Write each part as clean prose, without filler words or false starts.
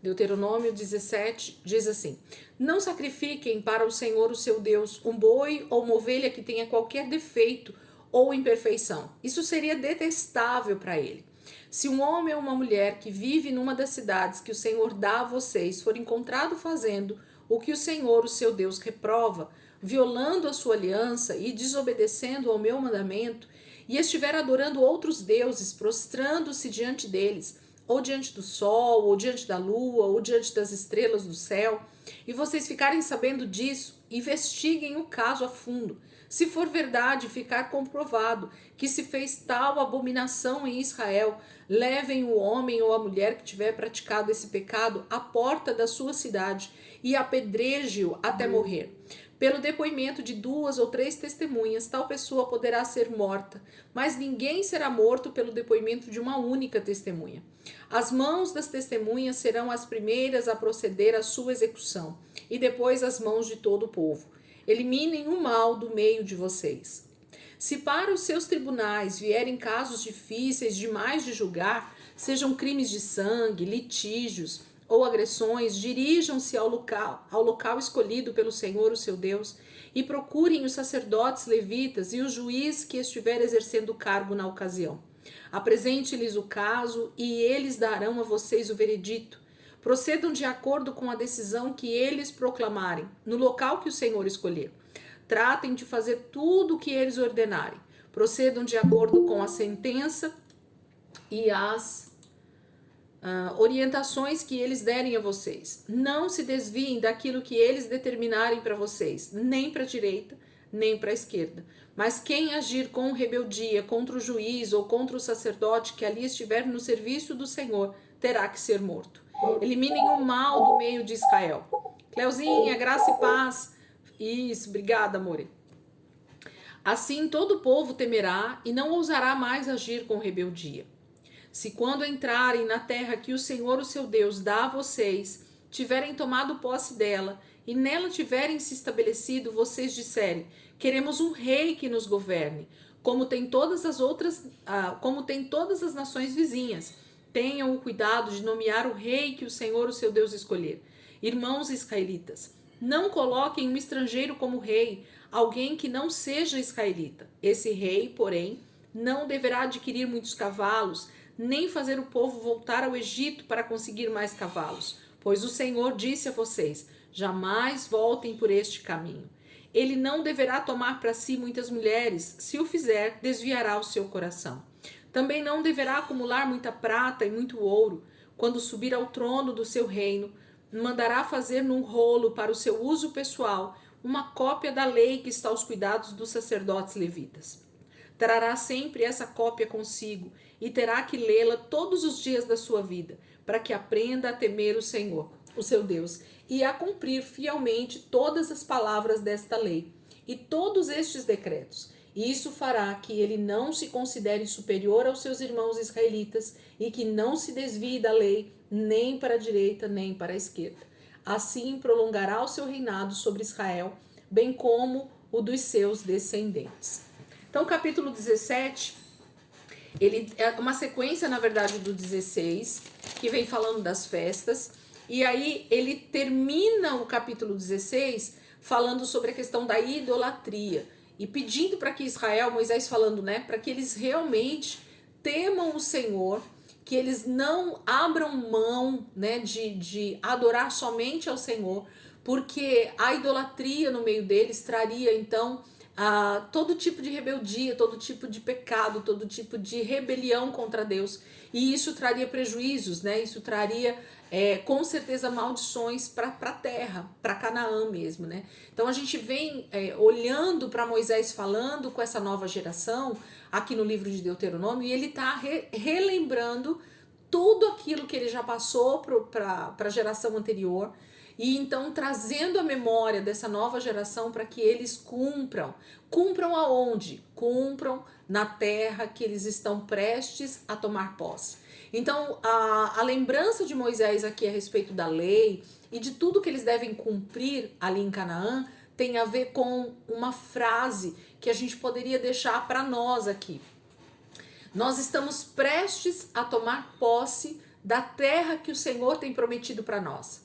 Deuteronômio 17 diz assim: não sacrifiquem para o Senhor, o seu Deus, um boi ou uma ovelha que tenha qualquer defeito ou imperfeição. Isso seria detestável para ele. Se um homem ou uma mulher que vive numa das cidades que o Senhor dá a vocês for encontrado fazendo o que o Senhor, o seu Deus, reprova, violando a sua aliança e desobedecendo ao meu mandamento, e estiver adorando outros deuses, prostrando-se diante deles, ou diante do sol, ou diante da lua, ou diante das estrelas do céu, e vocês ficarem sabendo disso, investiguem o caso a fundo. Se for verdade, ficar comprovado que se fez tal abominação em Israel, levem o homem ou a mulher que tiver praticado esse pecado à porta da sua cidade e apedreje-o até morrer. Pelo depoimento de 2 ou 3 testemunhas, tal pessoa poderá ser morta, mas ninguém será morto pelo depoimento de uma única testemunha. As mãos das testemunhas serão as primeiras a proceder à sua execução, e depois as mãos de todo o povo. Eliminem o mal do meio de vocês. Se para os seus tribunais vierem casos difíceis demais de julgar, sejam crimes de sangue, litígios ou agressões, dirijam-se ao local escolhido pelo Senhor, o seu Deus, e procurem os sacerdotes levitas e o juiz que estiver exercendo o cargo na ocasião. Apresente-lhes o caso e eles darão a vocês o veredito. Procedam de acordo com a decisão que eles proclamarem, no local que o Senhor escolher. Tratem de fazer tudo o que eles ordenarem. Procedam de acordo com a sentença e as orientações que eles derem a vocês. Não se desviem daquilo que eles determinarem para vocês, nem para a direita, nem para a esquerda. Mas quem agir com rebeldia contra o juiz ou contra o sacerdote que ali estiver no serviço do Senhor, terá que ser morto. Eliminem o mal do meio de Israel. Cleuzinha, graça e paz. Isso, obrigada, amore. Assim todo o povo temerá e não ousará mais agir com rebeldia. Se quando entrarem na terra que o Senhor, o seu Deus, dá a vocês, tiverem tomado posse dela e nela tiverem se estabelecido, vocês disserem: queremos um rei que nos governe, como tem todas as nações vizinhas. Tenham o cuidado de nomear o rei que o Senhor, o seu Deus, escolher. Irmãos israelitas, não coloquem um estrangeiro como rei, alguém que não seja israelita. Esse rei, porém, não deverá adquirir muitos cavalos, nem fazer o povo voltar ao Egito para conseguir mais cavalos, pois o Senhor disse a vocês: jamais voltem por este caminho. Ele não deverá tomar para si muitas mulheres, se o fizer, desviará o seu coração. Também não deverá acumular muita prata e muito ouro. Quando subir ao trono do seu reino, mandará fazer num rolo para o seu uso pessoal uma cópia da lei que está aos cuidados dos sacerdotes levitas. Trará sempre essa cópia consigo e terá que lê-la todos os dias da sua vida, para que aprenda a temer o Senhor, o seu Deus, e a cumprir fielmente todas as palavras desta lei e todos estes decretos. E isso fará que ele não se considere superior aos seus irmãos israelitas e que não se desvie da lei nem para a direita nem para a esquerda. Assim prolongará o seu reinado sobre Israel, bem como o dos seus descendentes. Então, o capítulo 17, ele é uma sequência, na verdade, do 16, que vem falando das festas. E aí ele termina o capítulo 16 falando sobre a questão da idolatria e pedindo para que Israel, Moisés falando, né, para que eles realmente temam o Senhor, que eles não abram mão, né, de adorar somente ao Senhor, porque a idolatria no meio deles traria então todo tipo de rebeldia, todo tipo de pecado, todo tipo de rebelião contra Deus, e isso traria prejuízos, né? Isso traria com certeza maldições para a terra, para Canaã mesmo, né? Então a gente vem olhando para Moisés falando com essa nova geração aqui no livro de Deuteronômio, e ele está relembrando tudo aquilo que ele já passou para a geração anterior, e então trazendo a memória dessa nova geração para que eles cumpram aonde? Cumpram na terra que eles estão prestes a tomar posse. Então a lembrança de Moisés aqui a respeito da lei e de tudo que eles devem cumprir ali em Canaã tem a ver com uma frase que a gente poderia deixar para nós aqui. Nós estamos prestes a tomar posse da terra que o Senhor tem prometido para nós.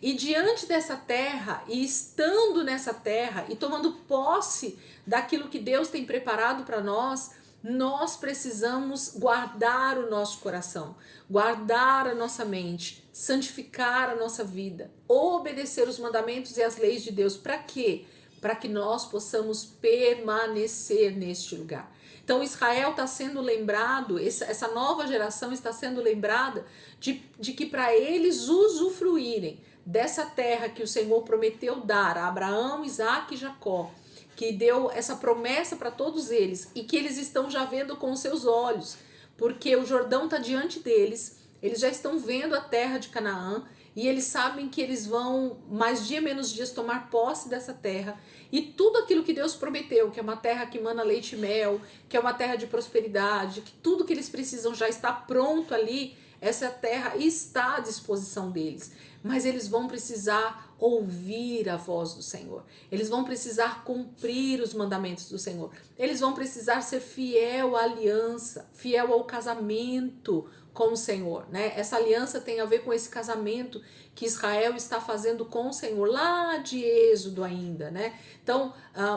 E diante dessa terra, e estando nessa terra, e tomando posse daquilo que Deus tem preparado para nós, nós precisamos guardar o nosso coração, guardar a nossa mente, santificar a nossa vida, obedecer os mandamentos e as leis de Deus. Para quê? Para que nós possamos permanecer neste lugar. Então Israel está sendo lembrado, essa nova geração está sendo lembrada de que para eles usufruírem dessa terra que o Senhor prometeu dar a Abraão, Isaque e Jacó, que deu essa promessa para todos eles e que eles estão já vendo com os seus olhos, porque o Jordão está diante deles, eles já estão vendo a terra de Canaã e eles sabem que eles vão mais dia menos dias tomar posse dessa terra e tudo aquilo que Deus prometeu, que é uma terra que emana leite e mel, que é uma terra de prosperidade, que tudo que eles precisam já está pronto ali, essa terra está à disposição deles, mas eles vão precisar ouvir a voz do Senhor, eles vão precisar cumprir os mandamentos do Senhor, eles vão precisar ser fiel à aliança, fiel ao casamento com o Senhor, né? Essa aliança tem a ver com esse casamento que Israel está fazendo com o Senhor, lá de Êxodo ainda, né? Então,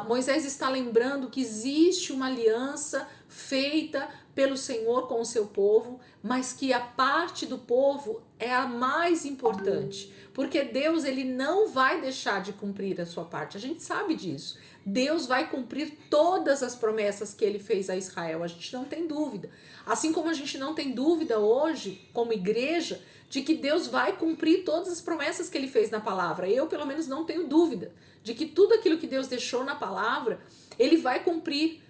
Moisés está lembrando que existe uma aliança feita pelo Senhor com o seu povo, mas que a parte do povo é a mais importante, porque Deus, ele não vai deixar de cumprir a sua parte, a gente sabe disso. Deus vai cumprir todas as promessas que ele fez a Israel, a gente não tem dúvida. Assim como a gente não tem dúvida hoje, como igreja, de que Deus vai cumprir todas as promessas que ele fez na palavra. Eu, pelo menos, não tenho dúvida de que tudo aquilo que Deus deixou na palavra, ele vai cumprir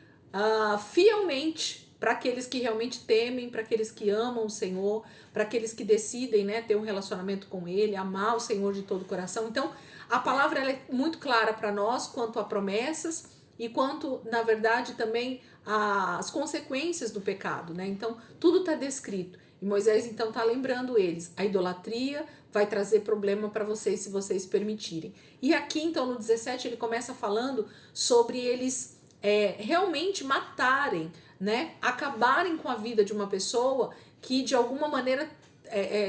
fielmente para aqueles que realmente temem, para aqueles que amam o Senhor, para aqueles que decidem, né, ter um relacionamento com ele, amar o Senhor de todo o coração. Então, a palavra ela é muito clara para nós quanto a promessas e quanto, na verdade, também as consequências do pecado, né? Então, tudo está descrito. E Moisés, então, está lembrando eles. A idolatria vai trazer problema para vocês se vocês permitirem. E aqui, então, no 17, ele começa falando sobre eles realmente matarem, né? Acabarem com a vida de uma pessoa que, de alguma maneira,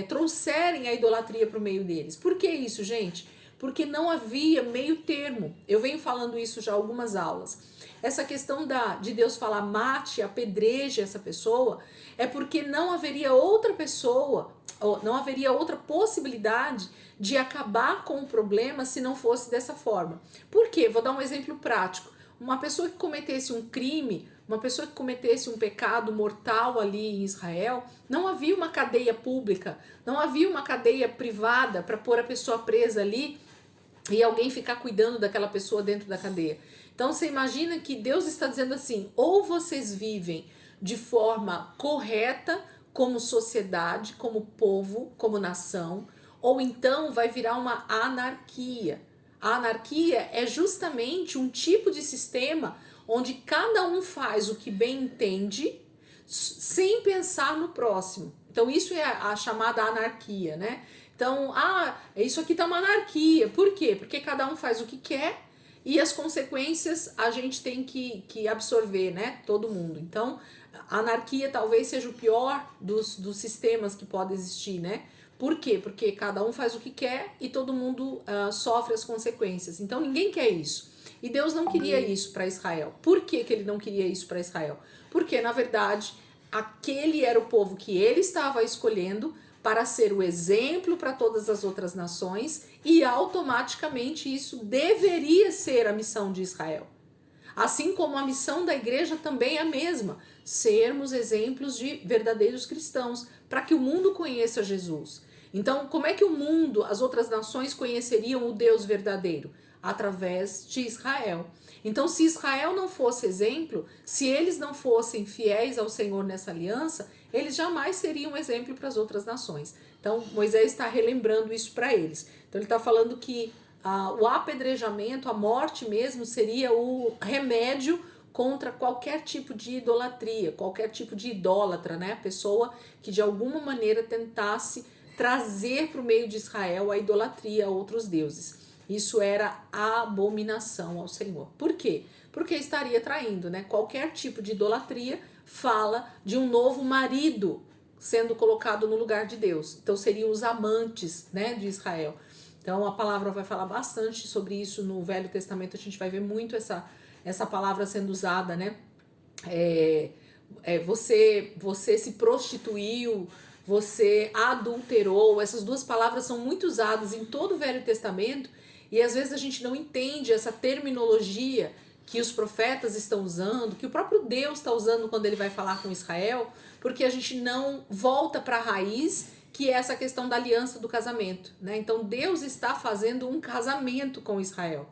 trouxerem a idolatria para o meio deles. Por que isso, gente? Porque não havia meio termo. Eu venho falando isso já algumas aulas. Essa questão de Deus falar mate, apedreje essa pessoa, é porque não haveria outra pessoa, ou não haveria outra possibilidade de acabar com o problema se não fosse dessa forma. Por quê? Vou dar um exemplo prático. Uma pessoa que cometesse um crime, uma pessoa que cometesse um pecado mortal ali em Israel, não havia uma cadeia pública, não havia uma cadeia privada para pôr a pessoa presa ali e alguém ficar cuidando daquela pessoa dentro da cadeia. Então você imagina que Deus está dizendo assim, ou vocês vivem de forma correta como sociedade, como povo, como nação, ou então vai virar uma anarquia. A anarquia é justamente um tipo de sistema onde cada um faz o que bem entende, sem pensar no próximo. Então isso é a chamada anarquia, né? Então, isso aqui tá uma anarquia. Por quê? Porque cada um faz o que quer e as consequências a gente tem que absorver, né? Todo mundo. Então, a anarquia talvez seja o pior dos sistemas que pode existir, né? Por quê? Porque cada um faz o que quer e todo mundo sofre as consequências. Então, ninguém quer isso. E Deus não queria isso para Israel. Por que ele não queria isso para Israel? Porque, na verdade, aquele era o povo que ele estava escolhendo para ser o exemplo para todas as outras nações e automaticamente isso deveria ser a missão de Israel. Assim como a missão da igreja também é a mesma, sermos exemplos de verdadeiros cristãos, para que o mundo conheça Jesus. Então, como é que o mundo, as outras nações conheceriam o Deus verdadeiro? Através de Israel. Então, se Israel não fosse exemplo, se eles não fossem fiéis ao Senhor nessa aliança, eles jamais seriam exemplo para as outras nações. Então, Moisés está relembrando isso para eles. Então, ele está falando que o apedrejamento, a morte mesmo, seria o remédio contra qualquer tipo de idolatria, qualquer tipo de idólatra, né? A pessoa que de alguma maneira tentasse trazer para o meio de Israel a idolatria a outros deuses. Isso era abominação ao Senhor. Por quê? Porque estaria traindo, né? Qualquer tipo de idolatria fala de um novo marido sendo colocado no lugar de Deus. Então seriam os amantes, né, de Israel. Então a palavra vai falar bastante sobre isso no Velho Testamento. A gente vai ver muito essa palavra sendo usada, né? Você se prostituiu, você adulterou. Essas duas palavras são muito usadas em todo o Velho Testamento e às vezes a gente não entende essa terminologia que os profetas estão usando, que o próprio Deus está usando quando ele vai falar com Israel, porque a gente não volta para a raiz, que é essa questão da aliança do casamento, né? Então Deus está fazendo um casamento com Israel.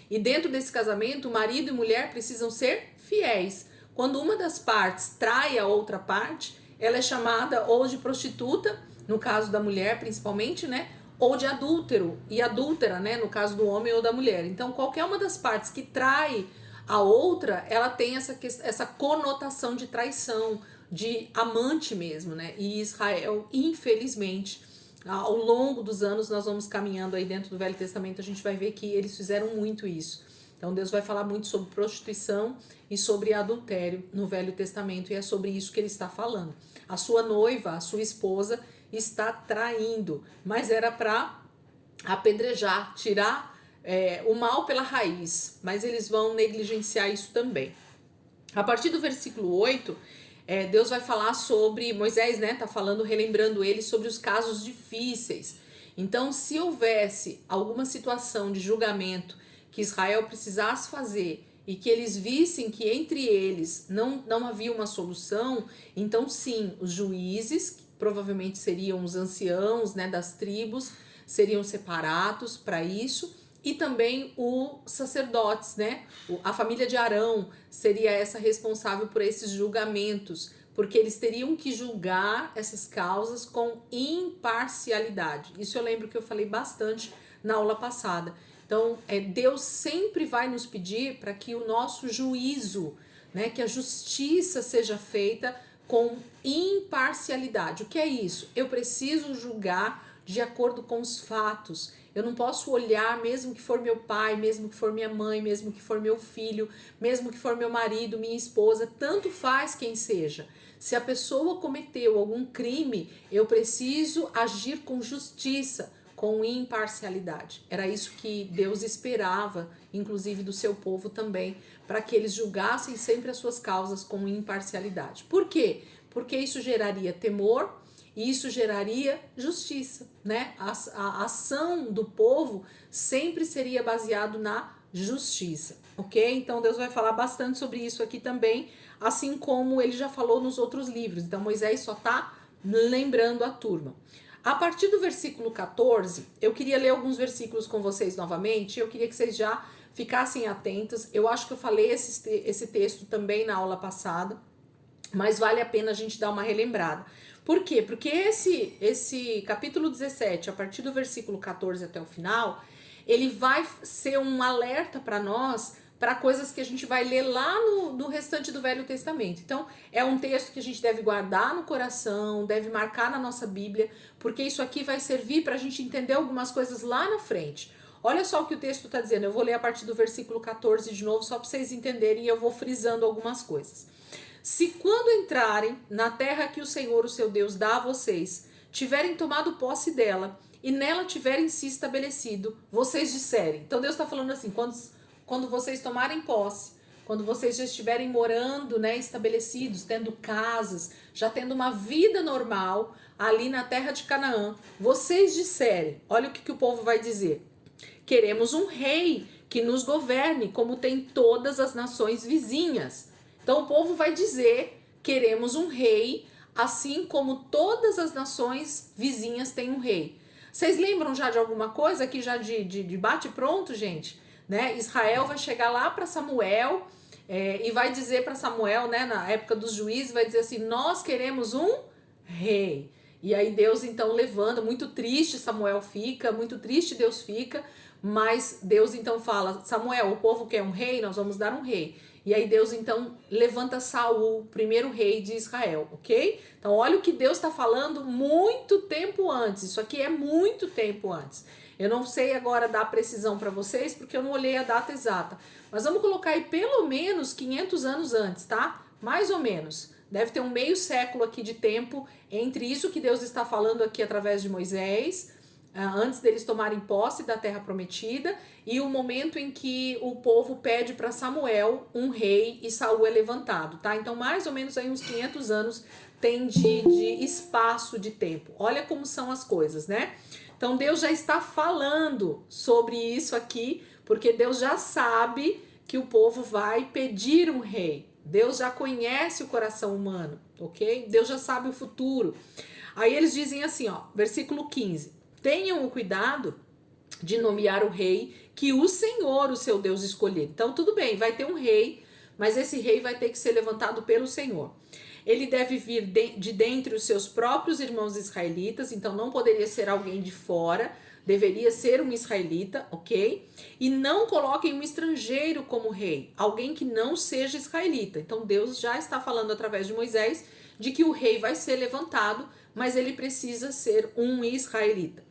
E dentro desse casamento, marido e mulher precisam ser fiéis. Quando uma das partes trai a outra parte, ela é chamada ou de prostituta, no caso da mulher principalmente, né? Ou de adúltero e adúltera, né? No caso do homem ou da mulher. Então, qualquer uma das partes que trai a outra, ela tem essa conotação de traição, de amante mesmo, né? E Israel, infelizmente, ao longo dos anos, nós vamos caminhando aí dentro do Velho Testamento, a gente vai ver que eles fizeram muito isso. Então Deus vai falar muito sobre prostituição e sobre adultério no Velho Testamento, e é sobre isso que ele está falando. A sua noiva, a sua esposa, está traindo, mas era para apedrejar, tirar o mal pela raiz, mas eles vão negligenciar isso também. A partir do versículo 8, Deus vai falar sobre Moisés, né? Tá falando, relembrando ele sobre os casos difíceis. Então, se houvesse alguma situação de julgamento que Israel precisasse fazer e que eles vissem que entre eles não havia uma solução, então sim, os juízes, que provavelmente seriam os anciãos, né, das tribos, seriam separados para isso, e também os sacerdotes, né? A família de Arão seria essa responsável por esses julgamentos, porque eles teriam que julgar essas causas com imparcialidade. Isso eu lembro que eu falei bastante na aula passada. Então, Deus sempre vai nos pedir para que o nosso juízo, né, que a justiça seja feita com imparcialidade. O que é isso? Eu preciso julgar de acordo com os fatos. Eu não posso olhar, mesmo que for meu pai, mesmo que for minha mãe, mesmo que for meu filho, mesmo que for meu marido, minha esposa, tanto faz quem seja. Se a pessoa cometeu algum crime, eu preciso agir com justiça, com imparcialidade. Era isso que Deus esperava, inclusive do seu povo também, para que eles julgassem sempre as suas causas com imparcialidade. Por quê? Porque isso geraria temor e isso geraria justiça, né? A ação do povo sempre seria baseado na justiça, ok? Então Deus vai falar bastante sobre isso aqui também, assim como ele já falou nos outros livros. Então Moisés só está lembrando a turma. A partir do versículo 14, eu queria ler alguns versículos com vocês novamente, eu queria que vocês já ficassem atentos. Eu acho que eu falei esse texto também na aula passada, mas vale a pena a gente dar uma relembrada. Por quê? Porque esse capítulo 17, a partir do versículo 14 até o final, ele vai ser um alerta para nós, para coisas que a gente vai ler lá no restante do Velho Testamento. Então, é um texto que a gente deve guardar no coração, deve marcar na nossa Bíblia, porque isso aqui vai servir para a gente entender algumas coisas lá na frente. Olha só o que o texto está dizendo, eu vou ler a partir do versículo 14 de novo, só para vocês entenderem, e eu vou frisando algumas coisas. Se quando entrarem na terra que o Senhor, o seu Deus, dá a vocês, tiverem tomado posse dela e nela tiverem se estabelecido, vocês disserem. Então Deus está falando assim, quando vocês tomarem posse, quando vocês já estiverem morando, né, estabelecidos, tendo casas, já tendo uma vida normal ali na terra de Canaã, vocês disserem, olha o que o povo vai dizer. Queremos um rei que nos governe, como tem todas as nações vizinhas. Então o povo vai dizer, queremos um rei, assim como todas as nações vizinhas têm um rei. Vocês lembram já de alguma coisa aqui já de bate pronto, gente? Né? Israel vai chegar lá para Samuel e vai dizer para Samuel, né, na época dos juízes, vai dizer assim, nós queremos um rei. E aí Deus então levanta, muito triste Samuel fica, muito triste Deus fica, mas Deus então fala, Samuel, o povo quer um rei, nós vamos dar um rei. E aí Deus então levanta Saul, primeiro rei de Israel, ok? Então olha o que Deus está falando muito tempo antes, isso aqui é muito tempo antes. Eu não sei agora dar precisão para vocês, porque eu não olhei a data exata, mas vamos colocar aí pelo menos 500 anos antes, tá? Mais ou menos. Deve ter um meio século aqui de tempo entre isso que Deus está falando aqui através de Moisés, antes deles tomarem posse da terra prometida, e o momento em que o povo pede para Samuel um rei e Saul é levantado, tá? Então mais ou menos aí uns 500 anos tem de espaço de tempo. Olha como são as coisas, né? Então Deus já está falando sobre isso aqui, porque Deus já sabe que o povo vai pedir um rei. Deus já conhece o coração humano, ok? Deus já sabe o futuro. Aí eles dizem assim, ó, versículo 15: tenham o cuidado de nomear o rei que o Senhor, o seu Deus, escolher. Então tudo bem, vai ter um rei, mas esse rei vai ter que ser levantado pelo Senhor. Ele deve vir de dentre os seus próprios irmãos israelitas, então não poderia ser alguém de fora, deveria ser um israelita, ok? E não coloquem um estrangeiro como rei, alguém que não seja israelita. Então Deus já está falando através de Moisés de que o rei vai ser levantado, mas ele precisa ser um israelita.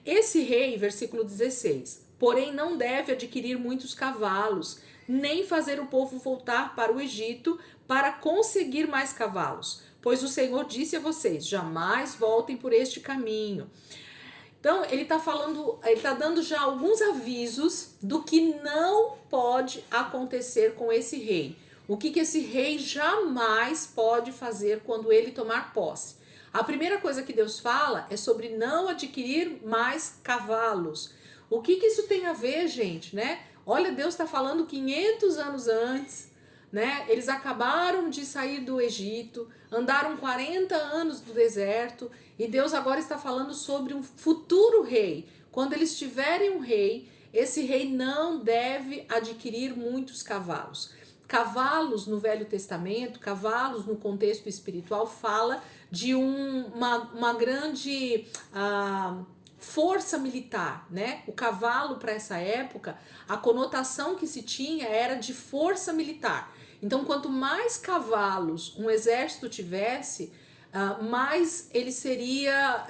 Esse rei, versículo 16, porém não deve adquirir muitos cavalos, nem fazer o povo voltar para o Egito para conseguir mais cavalos, pois o Senhor disse a vocês, jamais voltem por este caminho. Então, ele está falando, ele está dando já alguns avisos do que não pode acontecer com esse rei. O que esse rei jamais pode fazer quando ele tomar posse. A primeira coisa que Deus fala é sobre não adquirir mais cavalos. O que isso tem a ver, gente, né? Olha, Deus está falando 500 anos antes, né? Eles acabaram de sair do Egito, andaram 40 anos do deserto, e Deus agora está falando sobre um futuro rei. Quando eles tiverem um rei, esse rei não deve adquirir muitos cavalos. Cavalos no Velho Testamento, cavalos no contexto espiritual, fala de uma grande força militar, né? O cavalo para essa época, a conotação que se tinha era de força militar. Então, quanto mais cavalos um exército tivesse, mais ele seria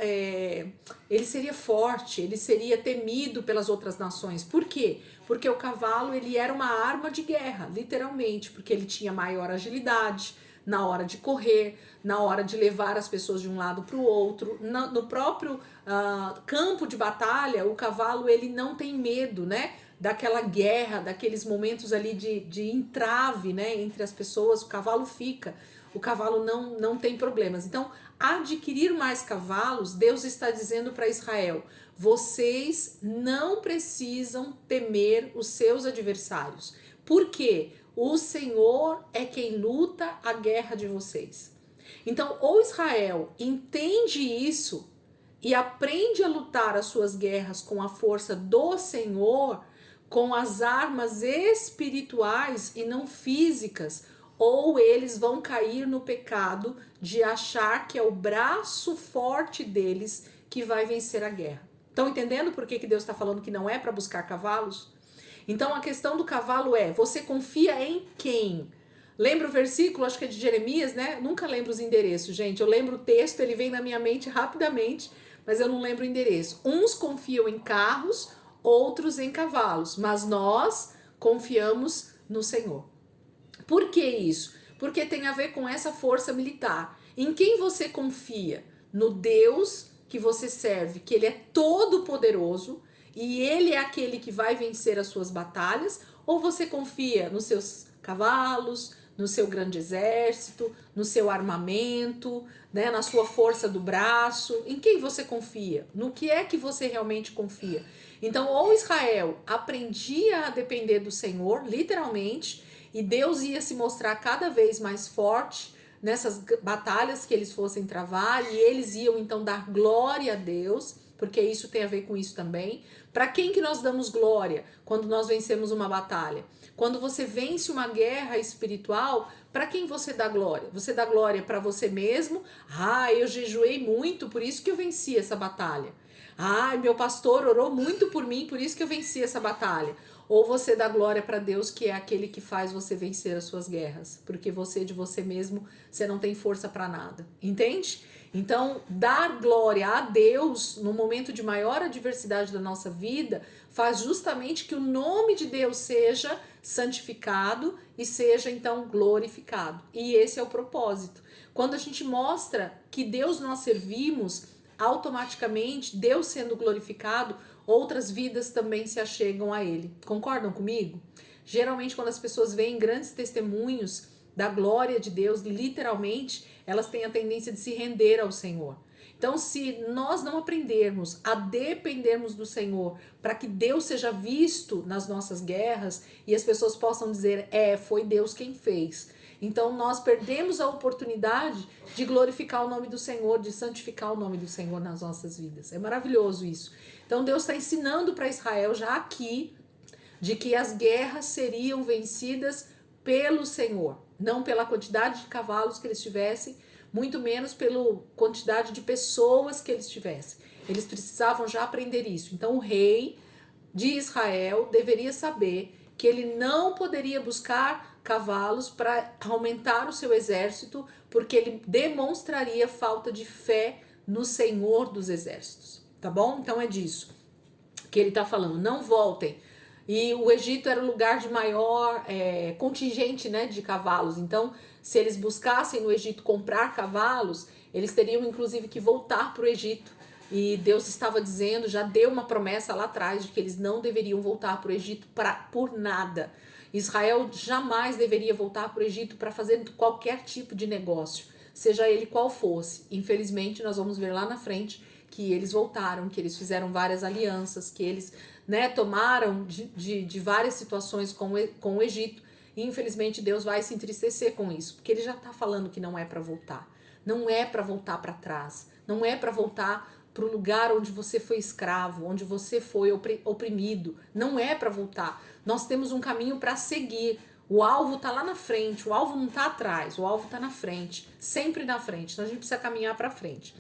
forte, ele seria temido pelas outras nações. Por quê? Porque o cavalo ele era uma arma de guerra, literalmente, porque ele tinha maior agilidade na hora de correr, na hora de levar as pessoas de um lado para o outro. No próprio campo de batalha, o cavalo ele não tem medo, né? Daquela guerra, daqueles momentos ali de entrave, né, entre as pessoas, o cavalo fica, o cavalo não tem problemas. Então, adquirir mais cavalos, Deus está dizendo para Israel, vocês não precisam temer os seus adversários. Por quê? O Senhor é quem luta a guerra de vocês. Então, ou Israel entende isso e aprende a lutar as suas guerras com a força do Senhor, com as armas espirituais e não físicas, ou eles vão cair no pecado de achar que é o braço forte deles que vai vencer a guerra. Estão entendendo por que Deus está falando que não é para buscar cavalos? Então a questão do cavalo é, você confia em quem? Lembra o versículo, acho que é de Jeremias, né? Nunca lembro os endereços, gente. Eu lembro o texto, ele vem na minha mente rapidamente, mas eu não lembro o endereço. Uns confiam em carros, outros em cavalos, mas nós confiamos no Senhor. Por que isso? Porque tem a ver com essa força militar. Em quem você confia? No Deus que você serve, que ele é todo poderoso e ele é aquele que vai vencer as suas batalhas, ou você confia nos seus cavalos, no seu grande exército, no seu armamento, né, na sua força do braço? Em quem você confia? No que é que você realmente confia? Então, ou Israel aprendia a depender do Senhor, literalmente, e Deus ia se mostrar cada vez mais forte nessas batalhas que eles fossem travar, e eles iam então dar glória a Deus, porque isso tem a ver com isso também. Para quem que nós damos glória quando nós vencemos uma batalha? Quando você vence uma guerra espiritual, para quem você dá glória? Você dá glória para você mesmo? Eu jejuei muito, por isso que eu venci essa batalha. Meu pastor orou muito por mim, por isso que eu venci essa batalha. Ou você dá glória para Deus, que é aquele que faz você vencer as suas guerras, porque você de você mesmo, você não tem força para nada, entende? Então, dar glória a Deus no momento de maior adversidade da nossa vida faz justamente que o nome de Deus seja santificado e seja então glorificado. E esse é o propósito. Quando a gente mostra que Deus nós servimos, automaticamente, Deus sendo glorificado, outras vidas também se achegam a Ele. Concordam comigo? Geralmente, quando as pessoas veem grandes testemunhos da glória de Deus, literalmente, elas têm a tendência de se render ao Senhor. Então, se nós não aprendermos a dependermos do Senhor para que Deus seja visto nas nossas guerras e as pessoas possam dizer, foi Deus quem fez. Então, nós perdemos a oportunidade de glorificar o nome do Senhor, de santificar o nome do Senhor nas nossas vidas. É maravilhoso isso. Então, Deus está ensinando para Israel já aqui de que as guerras seriam vencidas pelo Senhor, não pela quantidade de cavalos que eles tivessem, muito menos pela quantidade de pessoas que eles tivessem. Eles precisavam já aprender isso. Então o rei de Israel deveria saber que ele não poderia buscar cavalos para aumentar o seu exército, porque ele demonstraria falta de fé no Senhor dos exércitos, tá bom? Então é disso que ele está falando, não voltem. E o Egito era o lugar de maior contingente, né, de cavalos. Então, se eles buscassem no Egito comprar cavalos, eles teriam inclusive que voltar para o Egito. E Deus estava dizendo, já deu uma promessa lá atrás de que eles não deveriam voltar para o Egito por nada. Israel jamais deveria voltar para o Egito para fazer qualquer tipo de negócio, seja ele qual fosse. Infelizmente, nós vamos ver lá na frente que eles voltaram, que eles fizeram várias alianças, que eles tomaram de várias situações com o Egito. E infelizmente Deus vai se entristecer com isso, porque ele já está falando que não é para voltar. Não é para voltar para trás. Não é para voltar para o lugar onde você foi escravo, onde você foi oprimido. Não é para voltar. Nós temos um caminho para seguir. O alvo está lá na frente, o alvo não está atrás, o alvo está na frente, sempre na frente. Então a gente precisa caminhar para frente.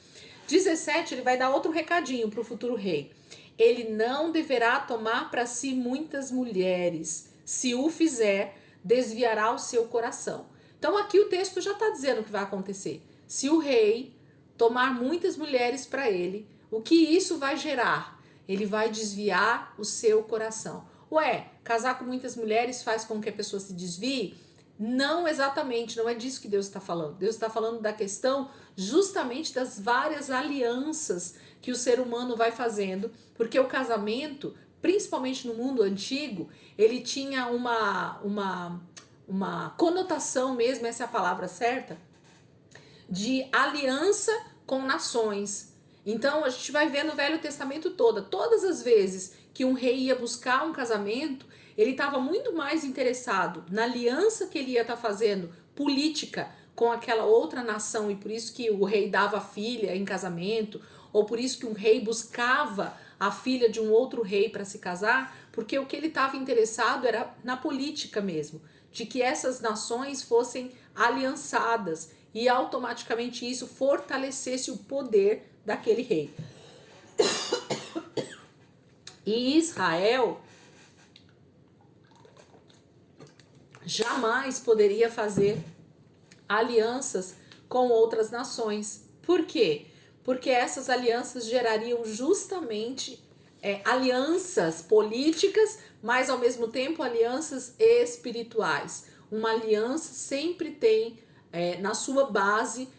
17, ele vai dar outro recadinho para o futuro rei. Ele não deverá tomar para si muitas mulheres. Se o fizer, desviará o seu coração. Então aqui o texto já está dizendo o que vai acontecer. Se o rei tomar muitas mulheres para ele, o que isso vai gerar? Ele vai desviar o seu coração. Ué, casar com muitas mulheres faz com que a pessoa se desvie? Não exatamente, não é disso que Deus está falando. Deus está falando da questão justamente das várias alianças que o ser humano vai fazendo, porque o casamento, principalmente no mundo antigo, ele tinha uma conotação mesmo, essa é a palavra certa, de aliança com nações. Então a gente vai ver no Velho Testamento todas as vezes que um rei ia buscar um casamento, ele estava muito mais interessado na aliança que ele ia estar fazendo política com aquela outra nação, e por isso que o rei dava a filha em casamento, ou por isso que um rei buscava a filha de um outro rei para se casar, porque o que ele estava interessado era na política mesmo, de que essas nações fossem aliançadas e automaticamente isso fortalecesse o poder daquele rei. E Israel jamais poderia fazer alianças com outras nações. Por quê? Porque essas alianças gerariam justamente alianças políticas, mas ao mesmo tempo alianças espirituais. Uma aliança sempre tem na sua base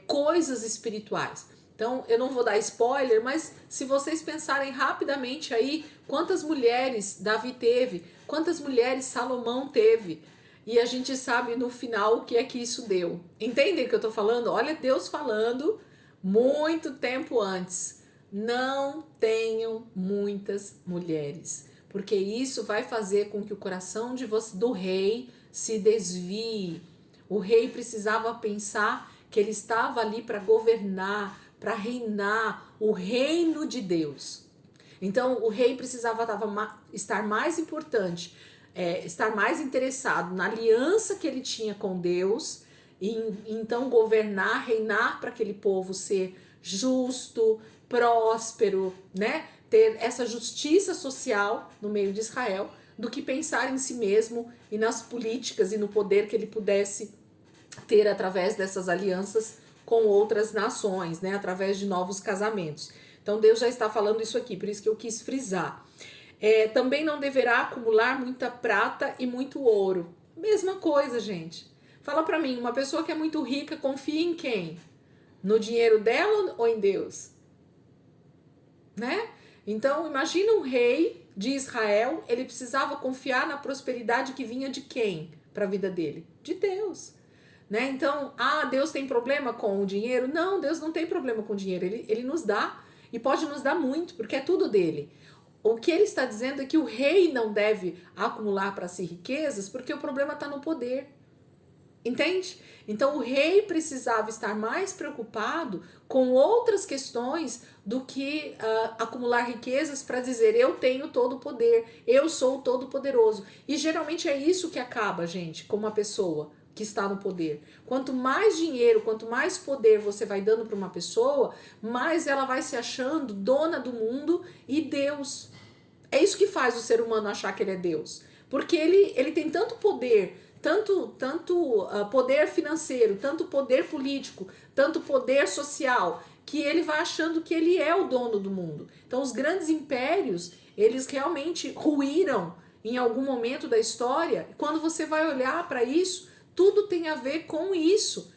coisas espirituais. Então, eu não vou dar spoiler, mas se vocês pensarem rapidamente aí, quantas mulheres Davi teve, quantas mulheres Salomão teve, e a gente sabe no final o que é que isso deu. Entendem o que eu tô falando? Olha Deus falando muito tempo antes. Não tenham muitas mulheres, porque isso vai fazer com que o coração do rei se desvie. O rei precisava pensar que ele estava ali para governar, para reinar o reino de Deus. Então o rei precisava estar mais importante, estar mais interessado na aliança que ele tinha com Deus, e então governar, reinar para aquele povo ser justo, próspero, né? Ter essa justiça social no meio de Israel, do que pensar em si mesmo e nas políticas e no poder que ele pudesse ter através dessas alianças com outras nações, né, através de novos casamentos. Então Deus já está falando isso aqui, por isso que eu quis frisar. Também não deverá acumular muita prata e muito ouro. Mesma coisa, gente. Fala pra mim, uma pessoa que é muito rica confia em quem? No dinheiro dela ou em Deus? Né? Então, imagina um rei de Israel, ele precisava confiar na prosperidade que vinha de quem para a vida dele? De Deus. Né? Então, Deus tem problema com o dinheiro? Não, Deus não tem problema com o dinheiro. Ele nos dá e pode nos dar muito, porque é tudo dele. O que ele está dizendo é que o rei não deve acumular para si riquezas, porque o problema está no poder. Entende? Então o rei precisava estar mais preocupado com outras questões do que acumular riquezas para dizer eu tenho todo o poder, eu sou o todo poderoso. E geralmente é isso que acaba, gente, com uma pessoa que está no poder. Quanto mais dinheiro, quanto mais poder você vai dando para uma pessoa, mais ela vai se achando dona do mundo e Deus. É isso que faz o ser humano achar que ele é Deus. Porque ele tem tanto poder, tanto poder financeiro, tanto poder político, tanto poder social, que ele vai achando que ele é o dono do mundo. Então os grandes impérios, eles realmente ruíram em algum momento da história. Quando você vai olhar para isso, tudo tem a ver com isso,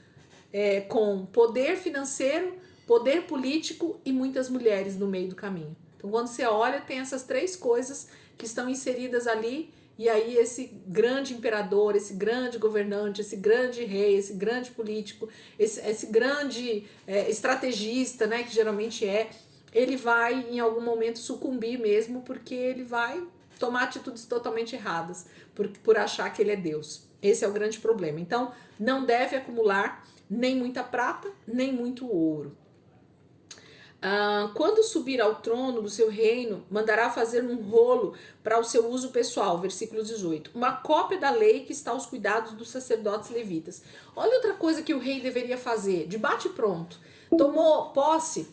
com poder financeiro, poder político e muitas mulheres no meio do caminho. Então quando você olha, tem essas três coisas que estão inseridas ali. E aí esse grande imperador, esse grande governante, esse grande rei, esse grande político, esse grande estrategista, né, que geralmente ele vai em algum momento sucumbir mesmo, porque ele vai tomar atitudes totalmente erradas, por achar que ele é Deus. Esse é o grande problema. Então, não deve acumular nem muita prata, nem muito ouro. Quando subir ao trono do seu reino, mandará fazer um rolo para o seu uso pessoal, versículo 18. Uma cópia da lei que está aos cuidados dos sacerdotes levitas. Olha outra coisa que o rei deveria fazer, de bate pronto. Tomou posse,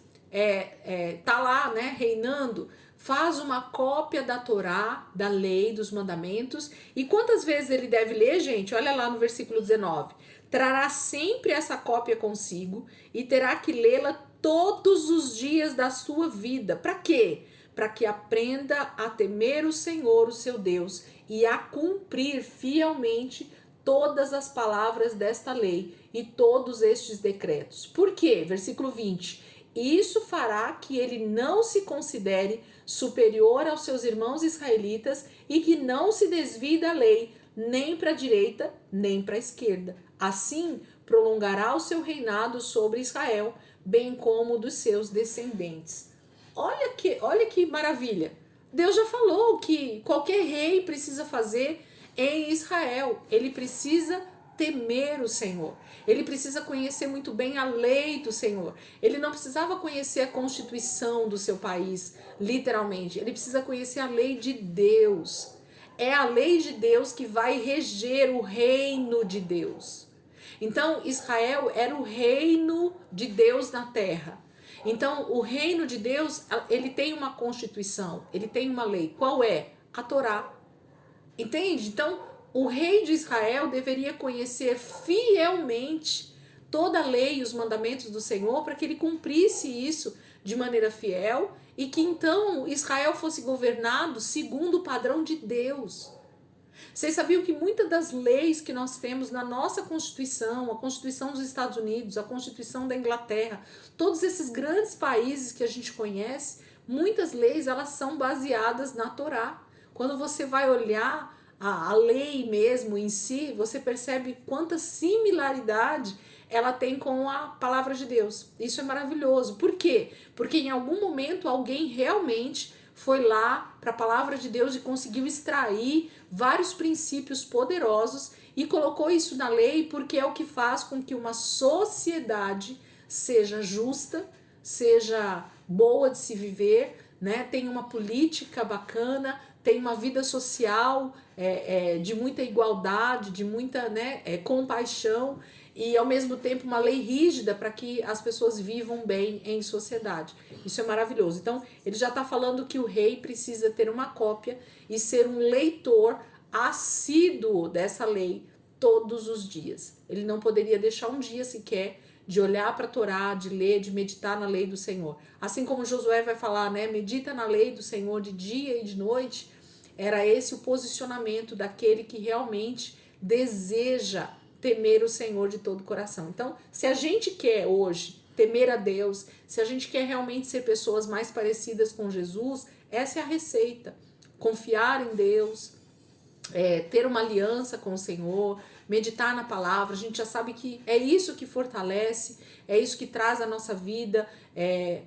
tá lá, né, reinando, faz uma cópia da Torá, da lei, dos mandamentos. E quantas vezes ele deve ler, gente? Olha lá no versículo 19. Trará sempre essa cópia consigo e terá que lê-la todos os dias da sua vida. Para quê? Para que aprenda a temer o Senhor, o seu Deus, e a cumprir fielmente todas as palavras desta lei e todos estes decretos. Por quê? Versículo 20. Isso fará que ele não se considere superior aos seus irmãos israelitas e que não se desvie da lei, nem para a direita, nem para a esquerda. Assim, prolongará o seu reinado sobre Israel, bem como dos seus descendentes. Olha que maravilha. Deus já falou que qualquer rei precisa fazer em Israel. Ele precisa temer o Senhor. Ele precisa conhecer muito bem a lei do Senhor. Ele não precisava conhecer a constituição do seu país, literalmente. Ele precisa conhecer a lei de Deus. É a lei de Deus que vai reger o reino de Deus. Então, Israel era o reino de Deus na terra. Então, o reino de Deus, ele tem uma constituição, ele tem uma lei. Qual é? A Torá. Entende? Então, o rei de Israel deveria conhecer fielmente toda a lei e os mandamentos do Senhor para que ele cumprisse isso de maneira fiel e que então Israel fosse governado segundo o padrão de Deus. Vocês sabiam que muitas das leis que nós temos na nossa Constituição, a Constituição dos Estados Unidos, a Constituição da Inglaterra, todos esses grandes países que a gente conhece, muitas leis elas são baseadas na Torá. Quando você vai olhar a lei mesmo em si, você percebe quanta similaridade ela tem com a palavra de Deus. Isso é maravilhoso. Por quê? Porque em algum momento alguém realmente foi lá para a palavra de Deus e conseguiu extrair vários princípios poderosos e colocou isso na lei, porque é o que faz com que uma sociedade seja justa, seja boa de se viver, né? Tenha uma política bacana, tenha uma vida social de muita igualdade, de muita compaixão e ao mesmo tempo uma lei rígida para que as pessoas vivam bem em sociedade. Isso é maravilhoso. Então, ele já está falando que o rei precisa ter uma cópia e ser um leitor assíduo dessa lei todos os dias. Ele não poderia deixar um dia sequer de olhar para a Torá, de ler, de meditar na lei do Senhor. Assim como Josué vai falar, né? Medita na lei do Senhor de dia e de noite. Era esse o posicionamento daquele que realmente deseja temer o Senhor de todo o coração. Então, se a gente quer hoje temer a Deus, se a gente quer realmente ser pessoas mais parecidas com Jesus, essa é a receita. Confiar em Deus, ter uma aliança com o Senhor, meditar na palavra. A gente já sabe que é isso que fortalece, é isso que traz a nossa vida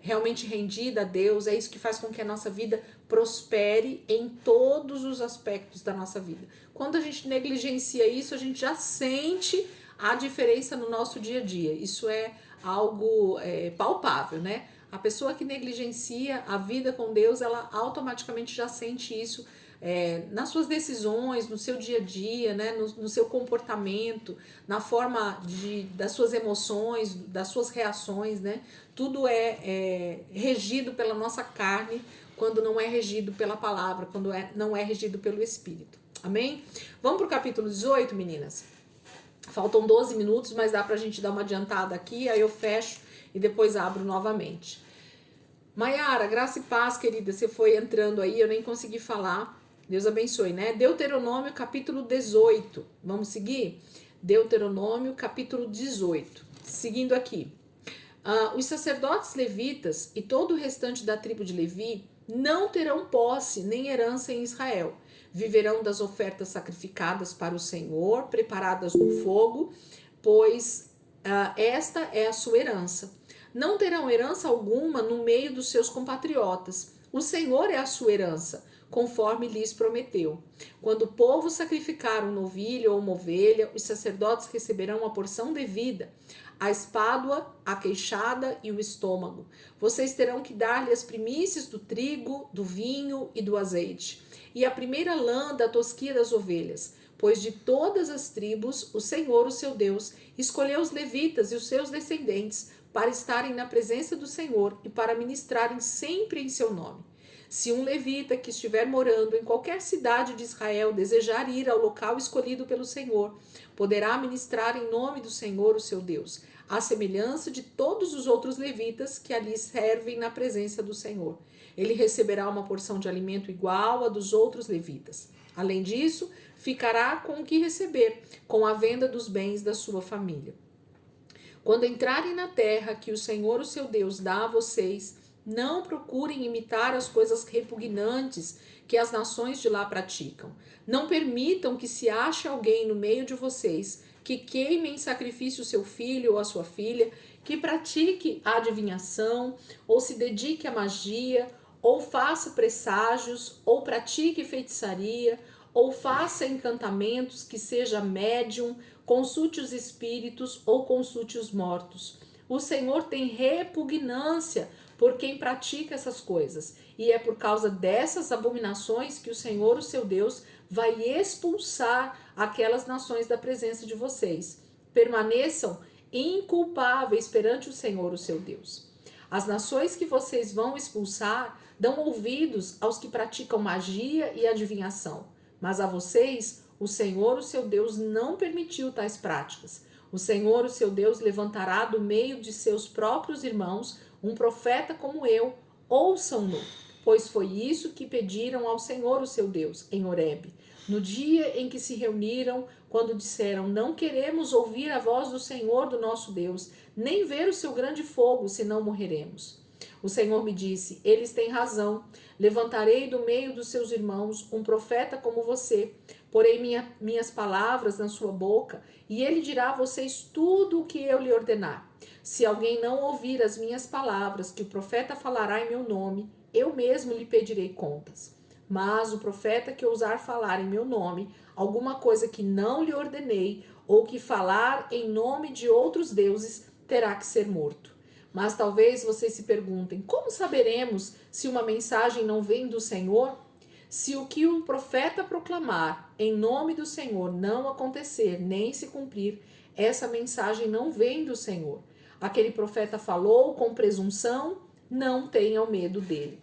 realmente rendida a Deus, é isso que faz com que a nossa vida prospere em todos os aspectos da nossa vida. Quando a gente negligencia isso, a gente já sente a diferença no nosso dia a dia. Isso é algo palpável, né? A pessoa que negligencia a vida com Deus, ela automaticamente já sente isso nas suas decisões, no seu dia a dia, né, no seu comportamento, na forma das suas emoções, das suas reações, né? Tudo é regido pela nossa carne quando não é regido pela palavra, quando não é regido pelo Espírito. Amém? Vamos para o capítulo 18, meninas? Faltam 12 minutos, mas dá para a gente dar uma adiantada aqui, aí eu fecho e depois abro novamente. Maiara, graça e paz, querida, você foi entrando aí, eu nem consegui falar. Deus abençoe, né? Deuteronômio, capítulo 18. Vamos seguir? Deuteronômio, capítulo 18. Seguindo aqui. Os sacerdotes levitas e todo o restante da tribo de Levi não terão posse nem herança em Israel. Viverão das ofertas sacrificadas para o Senhor, preparadas no fogo, pois esta é a sua herança. Não terão herança alguma no meio dos seus compatriotas. O Senhor é a sua herança, conforme lhes prometeu. Quando o povo sacrificar um novilho ou uma ovelha, os sacerdotes receberão a porção devida, a espádua, a queixada e o estômago. Vocês terão que dar-lhe as primícias do trigo, do vinho e do azeite, e a primeira lã da tosquia das ovelhas, pois de todas as tribos o Senhor, o seu Deus, escolheu os levitas e os seus descendentes para estarem na presença do Senhor e para ministrarem sempre em seu nome. Se um levita que estiver morando em qualquer cidade de Israel desejar ir ao local escolhido pelo Senhor, poderá ministrar em nome do Senhor, o seu Deus, à semelhança de todos os outros levitas que ali servem na presença do Senhor. Ele receberá uma porção de alimento igual à dos outros levitas. Além disso, ficará com o que receber, com a venda dos bens da sua família. Quando entrarem na terra que o Senhor, o seu Deus, dá a vocês, não procurem imitar as coisas repugnantes que as nações de lá praticam. Não permitam que se ache alguém no meio de vocês que queime em sacrifício seu filho ou a sua filha, que pratique a adivinhação, ou se dedique à magia, ou faça presságios, ou pratique feitiçaria, ou faça encantamentos, que seja médium, consulte os espíritos ou consulte os mortos. O Senhor tem repugnância por quem pratica essas coisas, e é por causa dessas abominações que o Senhor, o seu Deus, vai expulsar aquelas nações da presença de vocês. Permaneçam inculpáveis perante o Senhor, o seu Deus. As nações que vocês vão expulsar dão ouvidos aos que praticam magia e adivinhação, mas a vocês, o Senhor, o seu Deus, não permitiu tais práticas. O Senhor, o seu Deus, levantará do meio de seus próprios irmãos um profeta como eu. Ouçam-no, pois foi isso que pediram ao Senhor, o seu Deus, em Horebe, no dia em que se reuniram, quando disseram: não queremos ouvir a voz do Senhor, do nosso Deus, nem ver o seu grande fogo, senão morreremos. O Senhor me disse: eles têm razão. Levantarei do meio dos seus irmãos um profeta como você. Porei minhas palavras na sua boca, e ele dirá a vocês tudo o que eu lhe ordenar. Se alguém não ouvir as minhas palavras, que o profeta falará em meu nome, eu mesmo lhe pedirei contas. Mas o profeta que ousar falar em meu nome alguma coisa que não lhe ordenei, ou que falar em nome de outros deuses, terá que ser morto. Mas talvez vocês se perguntem: como saberemos se uma mensagem não vem do Senhor? Se o que o profeta proclamar em nome do Senhor não acontecer nem se cumprir, essa mensagem não vem do Senhor. Aquele profeta falou com presunção, não tenham medo dele.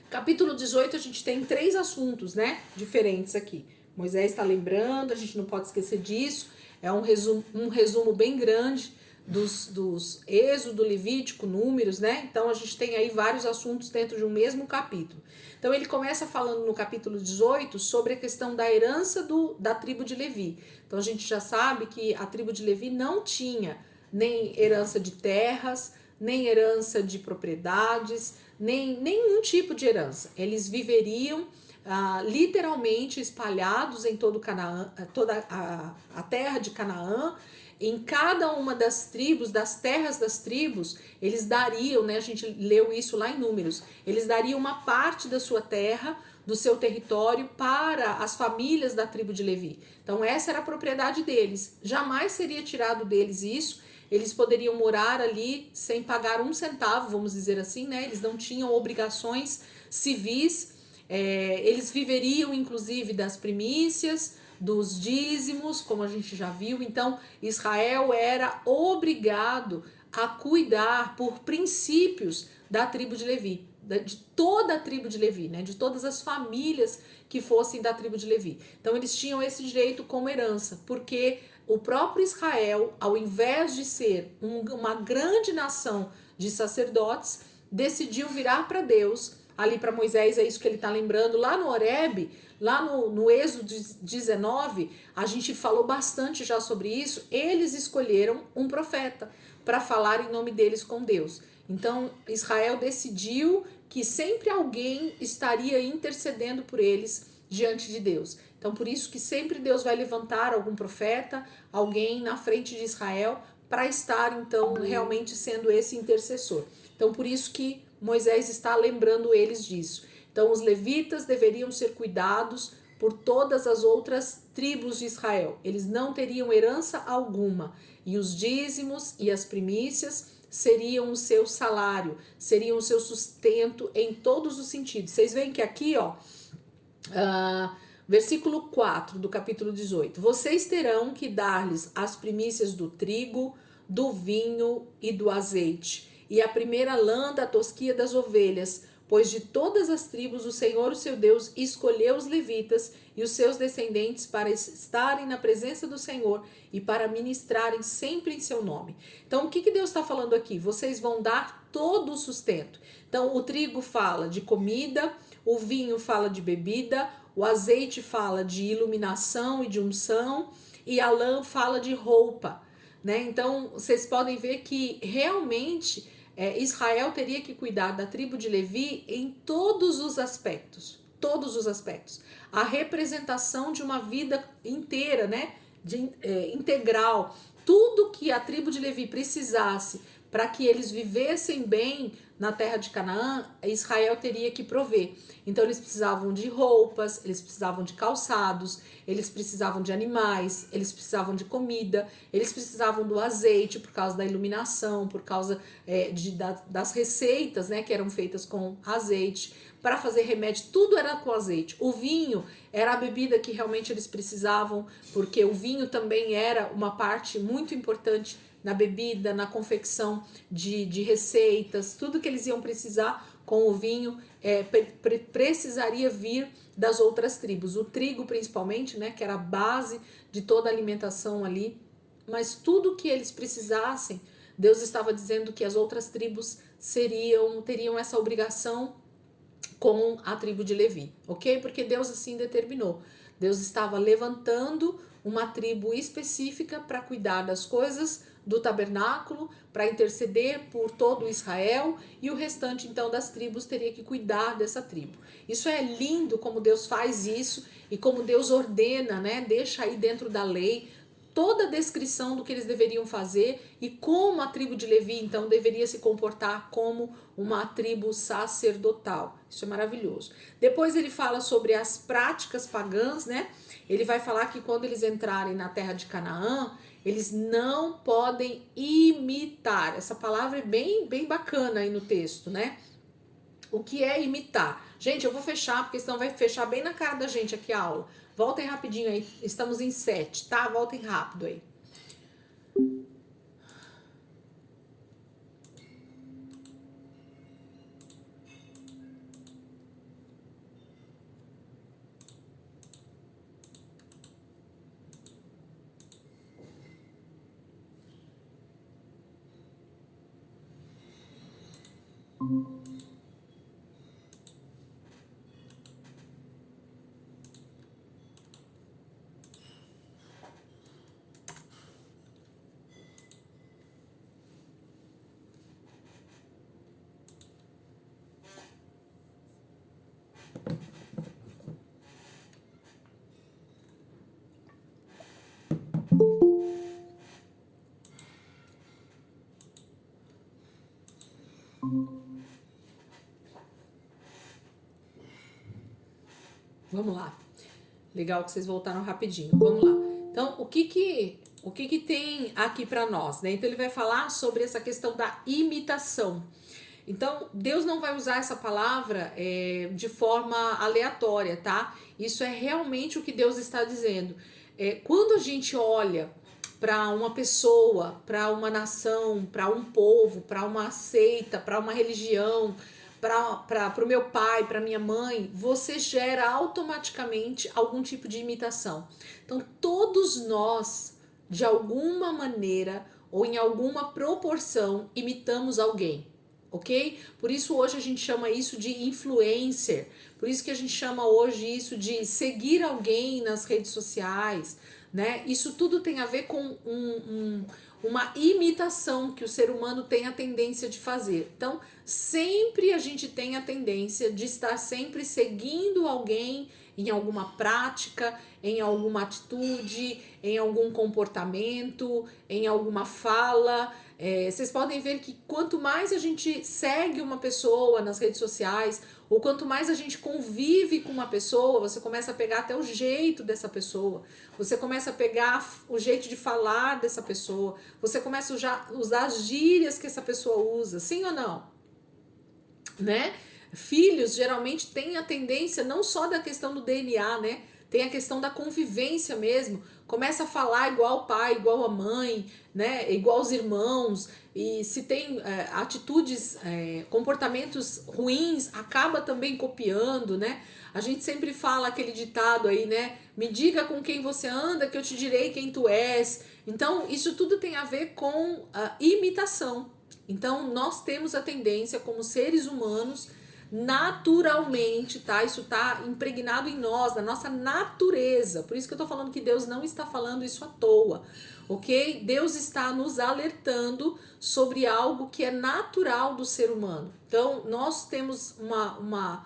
Capítulo 18, a gente tem 3 assuntos, né, diferentes aqui. Moisés está lembrando, a gente não pode esquecer disso. É um resumo bem grande dos Êxodo, Levítico, Números, né? Então a gente tem aí vários assuntos dentro de um mesmo capítulo. Então ele começa falando no capítulo 18 sobre a questão da herança da tribo de Levi. Então a gente já sabe que a tribo de Levi não tinha nem herança de terras, nem herança de propriedades, nem nenhum tipo de herança. Eles viveriam literalmente espalhados em todo Canaã, toda a terra de Canaã. Em cada uma das tribos, das terras das tribos, eles dariam, né? A gente leu isso lá em Números. Eles dariam uma parte da sua terra, do seu território, para as famílias da tribo de Levi. Então essa era a propriedade deles. Jamais seria tirado deles isso. Eles poderiam morar ali sem pagar um centavo, vamos dizer assim, né? Eles não tinham obrigações civis. Eles viveriam inclusive das primícias, dos dízimos, como a gente já viu. Então Israel era obrigado a cuidar por princípios da tribo de Levi, de toda a tribo de Levi, né? De todas as famílias que fossem da tribo de Levi. Então eles tinham esse direito como herança, porque o próprio Israel, ao invés de ser uma grande nação de sacerdotes, decidiu virar para Deus. Ali para Moisés, é isso que ele está lembrando, lá no Horebe, lá no Êxodo 19, a gente falou bastante já sobre isso. Eles escolheram um profeta para falar em nome deles com Deus. Então Israel decidiu que sempre alguém estaria intercedendo por eles diante de Deus. Então por isso que sempre Deus vai levantar algum profeta, alguém na frente de Israel, para estar então realmente sendo esse intercessor. Então por isso que Moisés está lembrando eles disso. Então os levitas deveriam ser cuidados por todas as outras tribos de Israel. Eles não teriam herança alguma. E os dízimos e as primícias seriam o seu salário, seriam o seu sustento em todos os sentidos. Vocês veem que aqui, versículo 4 do capítulo 18. Vocês terão que dar-lhes as primícias do trigo, do vinho e do azeite, e a primeira lã da tosquia das ovelhas, pois de todas as tribos o Senhor, o seu Deus, escolheu os levitas e os seus descendentes para estarem na presença do Senhor e para ministrarem sempre em seu nome. Então, o que Deus está falando aqui? Vocês vão dar todo o sustento. Então, o trigo fala de comida, o vinho fala de bebida, o azeite fala de iluminação e de unção, e a lã fala de roupa, né? Então, vocês podem ver que realmente Israel teria que cuidar da tribo de Levi em todos os aspectos. Todos os aspectos. A representação de uma vida inteira, né? Integral. Tudo que a tribo de Levi precisasse para que eles vivessem bem na terra de Canaã, Israel teria que prover. Então eles precisavam de roupas, eles precisavam de calçados, eles precisavam de animais, eles precisavam de comida, eles precisavam do azeite por causa da iluminação, por causa das receitas, né, que eram feitas com azeite. Para fazer remédio, tudo era com azeite. O vinho era a bebida que realmente eles precisavam, porque o vinho também era uma parte muito importante na bebida, na confecção de receitas. Tudo que eles iam precisar com o vinho precisaria vir das outras tribos. O trigo principalmente, né, que era a base de toda a alimentação ali. Mas tudo que eles precisassem, Deus estava dizendo que as outras tribos teriam essa obrigação com a tribo de Levi, ok? Porque Deus assim determinou. Deus estava levantando uma tribo específica para cuidar das coisas do tabernáculo, para interceder por todo Israel, e o restante então das tribos teria que cuidar dessa tribo. Isso é lindo como Deus faz isso e como Deus ordena, né? Deixa aí dentro da lei toda a descrição do que eles deveriam fazer e como a tribo de Levi então deveria se comportar como uma tribo sacerdotal. Isso é maravilhoso. Depois ele fala sobre as práticas pagãs, né? Ele vai falar que quando eles entrarem na terra de Canaã, eles não podem imitar. Essa palavra é bem bacana aí no texto, né? O que é imitar? Gente, eu vou fechar, porque senão vai fechar bem na cara da gente aqui a aula. Voltem rapidinho aí, estamos em 7, tá? Voltem rápido aí. Vamos lá. Legal que vocês voltaram rapidinho. Vamos lá. Então, o que que tem aqui para nós, né? Então ele vai falar sobre essa questão da imitação. Então, Deus não vai usar essa palavra de forma aleatória, tá? Isso é realmente o que Deus está dizendo. Quando a gente olha para uma pessoa, para uma nação, para um povo, para uma seita, para uma religião, para o meu pai, para minha mãe, você gera automaticamente algum tipo de imitação. Então, todos nós, de alguma maneira ou em alguma proporção, imitamos alguém, ok? Por isso hoje a gente chama isso de influencer, por isso que a gente chama hoje isso de seguir alguém nas redes sociais, né? Isso tudo tem a ver com uma imitação que o ser humano tem a tendência de fazer. Então, sempre a gente tem a tendência de estar sempre seguindo alguém em alguma prática, em alguma atitude, em algum comportamento, em alguma fala. Vocês podem ver que quanto mais a gente segue uma pessoa nas redes sociais, ou quanto mais a gente convive com uma pessoa, você começa a pegar até o jeito dessa pessoa, você começa a pegar o jeito de falar dessa pessoa, você começa a usar as gírias que essa pessoa usa, sim ou não? Né? Filhos geralmente têm a tendência não só da questão do DNA, né? Tem a questão da convivência mesmo. Começa a falar igual o pai, igual a mãe, né? Igual os irmãos. E se tem atitudes, comportamentos ruins, acaba também copiando, né? A gente sempre fala aquele ditado aí, né? Me diga com quem você anda que eu te direi quem tu és. Então, isso tudo tem a ver com imitação. Então, nós temos a tendência, como seres humanos, naturalmente, tá? Isso tá impregnado em nós, na nossa natureza. Por isso que eu tô falando que Deus não está falando isso à toa, ok? Deus está nos alertando sobre algo que é natural do ser humano. Então, nós temos uma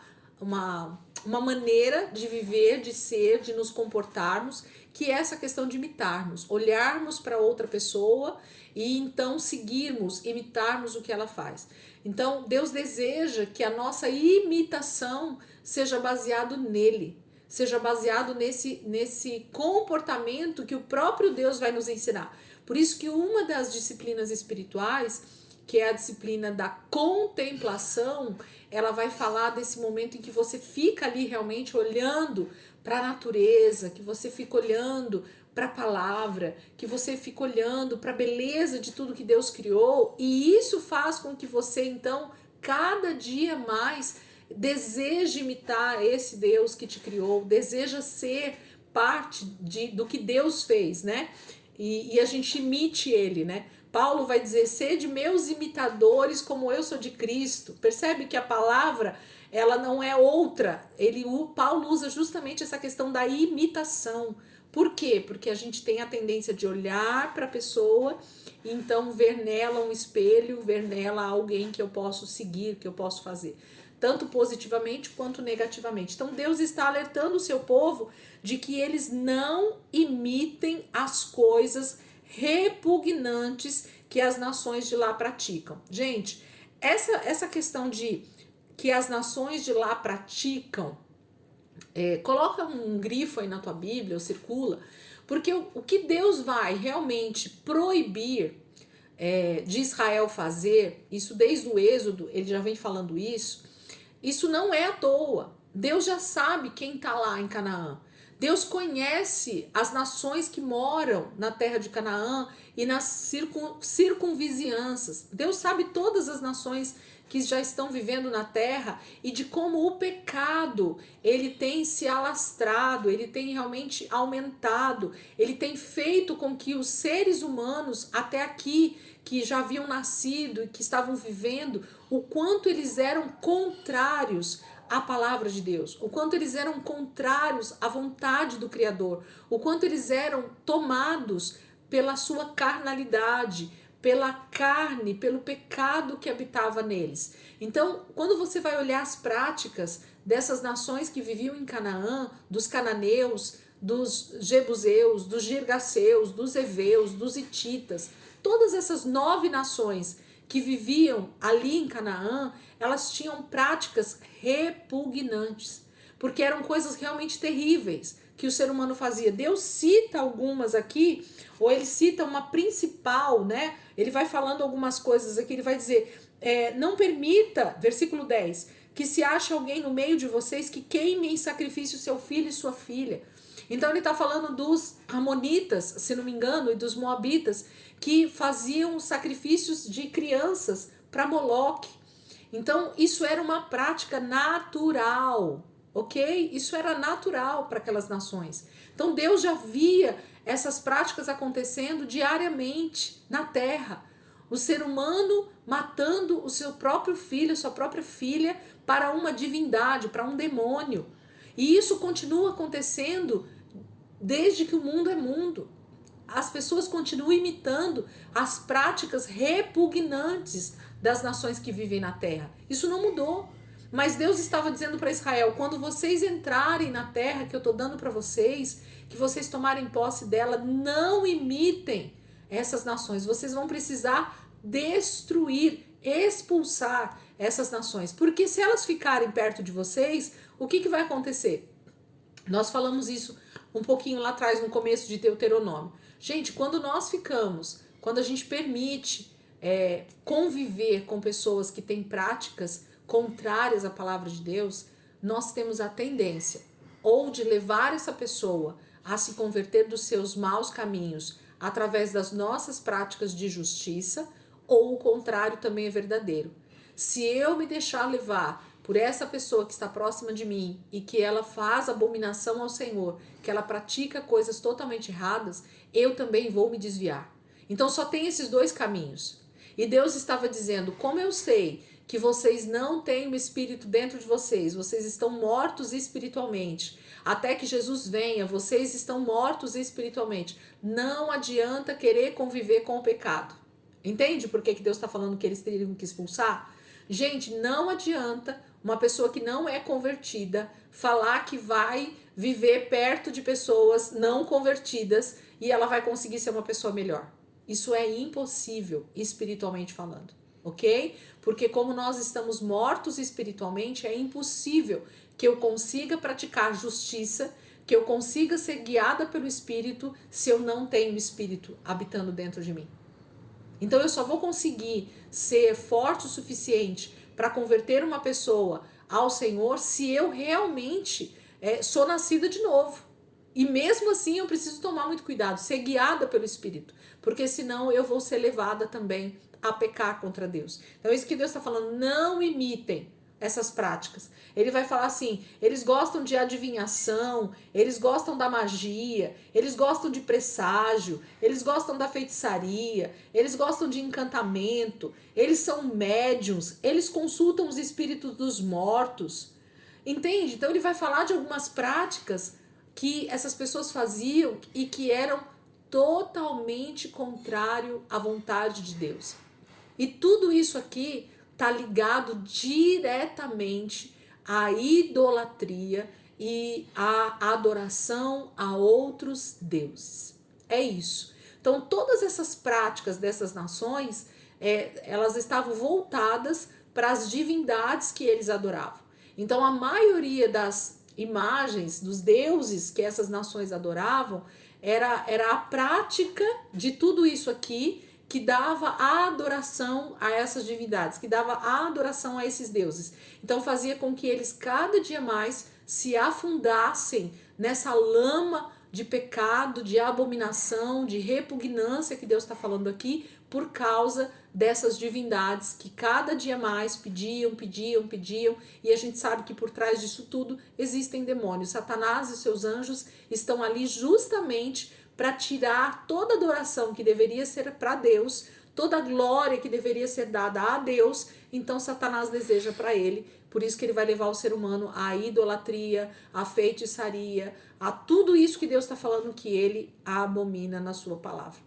maneira de viver, de ser, de nos comportarmos, que é essa questão de imitarmos, olharmos para outra pessoa e então seguirmos, imitarmos o que ela faz. Então, Deus deseja que a nossa imitação seja baseado nele, seja baseado nesse comportamento que o próprio Deus vai nos ensinar. Por isso que uma das disciplinas espirituais, que é a disciplina da contemplação, ela vai falar desse momento em que você fica ali realmente olhando para a natureza, que você fica olhando para a palavra, que você fica olhando para a beleza de tudo que Deus criou, e isso faz com que você então cada dia mais deseje imitar esse Deus que te criou, deseja ser parte do que Deus fez, né? E a gente imite ele, né? Paulo vai dizer, sede meus imitadores como eu sou de Cristo. Percebe que a palavra, ela não é outra. Paulo usa justamente essa questão da imitação. Por quê? Porque a gente tem a tendência de olhar para a pessoa e então ver nela um espelho, ver nela alguém que eu posso seguir, que eu posso fazer, tanto positivamente quanto negativamente. Então Deus está alertando o seu povo de que eles não imitem as coisas repugnantes que as nações de lá praticam. Gente, essa questão de que as nações de lá praticam, coloca um grifo aí na tua Bíblia, ou circula, porque o que Deus vai realmente proibir de Israel fazer, isso desde o Êxodo, ele já vem falando isso não é à toa. Deus já sabe quem está lá em Canaã. Deus conhece as nações que moram na terra de Canaã e nas circunvizinhanças. Deus sabe todas as nações que já estão vivendo na terra e de como o pecado ele tem se alastrado, ele tem realmente aumentado, ele tem feito com que os seres humanos até aqui que já haviam nascido e que estavam vivendo, o quanto eles eram contrários à palavra de Deus, o quanto eles eram contrários à vontade do Criador, o quanto eles eram tomados pela sua carnalidade, pela carne, pelo pecado que habitava neles. Então, quando você vai olhar as práticas dessas nações que viviam em Canaã, dos cananeus, dos jebuseus, dos girgaceus, dos heveus, dos hititas, todas essas 9 nações que viviam ali em Canaã, elas tinham práticas repugnantes, porque eram coisas realmente terríveis que o ser humano fazia. Deus cita algumas aqui, ou ele cita uma principal, né? Ele vai falando algumas coisas aqui, ele vai dizer, não permita, versículo 10, que se ache alguém no meio de vocês que queime em sacrifício seu filho e sua filha. Então ele está falando dos amonitas, se não me engano, e dos moabitas, que faziam sacrifícios de crianças para Moloque. Então isso era uma prática natural, ok? Isso era natural para aquelas nações. Então Deus já via essas práticas acontecendo diariamente na terra. O ser humano matando o seu próprio filho, sua própria filha, para uma divindade, para um demônio. E isso continua acontecendo desde que o mundo é mundo. As pessoas continuam imitando as práticas repugnantes das nações que vivem na terra. Isso não mudou. Mas Deus estava dizendo para Israel, quando vocês entrarem na terra que eu estou dando para vocês, que vocês tomarem posse dela, não imitem essas nações. Vocês vão precisar destruir, expulsar essas nações. Porque se elas ficarem perto de vocês, o que vai acontecer? Nós falamos isso um pouquinho lá atrás, no começo de Deuteronômio. Gente, quando a gente permite conviver com pessoas que têm práticas contrárias à palavra de Deus, nós temos a tendência ou de levar essa pessoa a se converter dos seus maus caminhos através das nossas práticas de justiça, ou o contrário também é verdadeiro. Se eu me deixar levar por essa pessoa que está próxima de mim e que ela faz abominação ao Senhor, que ela pratica coisas totalmente erradas, eu também vou me desviar. Então só tem esses 2 caminhos. E Deus estava dizendo, como eu sei que vocês não têm o Espírito dentro de vocês, vocês estão mortos espiritualmente, até que Jesus venha, vocês estão mortos espiritualmente. Não adianta querer conviver com o pecado. Entende por que Deus está falando que eles teriam que expulsar? Gente, não adianta uma pessoa que não é convertida falar que vai viver perto de pessoas não convertidas e ela vai conseguir ser uma pessoa melhor. Isso é impossível, espiritualmente falando, ok? Porque como nós estamos mortos espiritualmente, é impossível que eu consiga praticar justiça, que eu consiga ser guiada pelo Espírito se eu não tenho o Espírito habitando dentro de mim. Então eu só vou conseguir ser forte o suficiente para converter uma pessoa ao Senhor se eu realmente sou nascida de novo. E mesmo assim eu preciso tomar muito cuidado, ser guiada pelo Espírito, porque senão eu vou ser levada também a pecar contra Deus. Então é isso que Deus está falando, não imitem essas práticas. Ele vai falar assim, eles gostam de adivinhação, eles gostam da magia, eles gostam de presságio, eles gostam da feitiçaria, eles gostam de encantamento, eles são médiuns, eles consultam os espíritos dos mortos. Entende? Então ele vai falar de algumas práticas que essas pessoas faziam e que eram totalmente contrário à vontade de Deus. E tudo isso aqui está ligado diretamente à idolatria e à adoração a outros deuses. É isso. Então, todas essas práticas dessas nações, elas estavam voltadas para as divindades que eles adoravam. Então, a maioria das imagens dos deuses que essas nações adoravam era a prática de tudo isso aqui, que dava a adoração a essas divindades, que dava a adoração a esses deuses. Então fazia com que eles cada dia mais se afundassem nessa lama de pecado, de abominação, de repugnância que Deus está falando aqui, por causa dessas divindades que cada dia mais pediam, e a gente sabe que por trás disso tudo existem demônios. Satanás e seus anjos estão ali justamente para tirar toda adoração que deveria ser para Deus, toda a glória que deveria ser dada a Deus. Então Satanás deseja para ele, por isso que ele vai levar o ser humano à idolatria, à feitiçaria, a tudo isso que Deus está falando que ele abomina na sua palavra.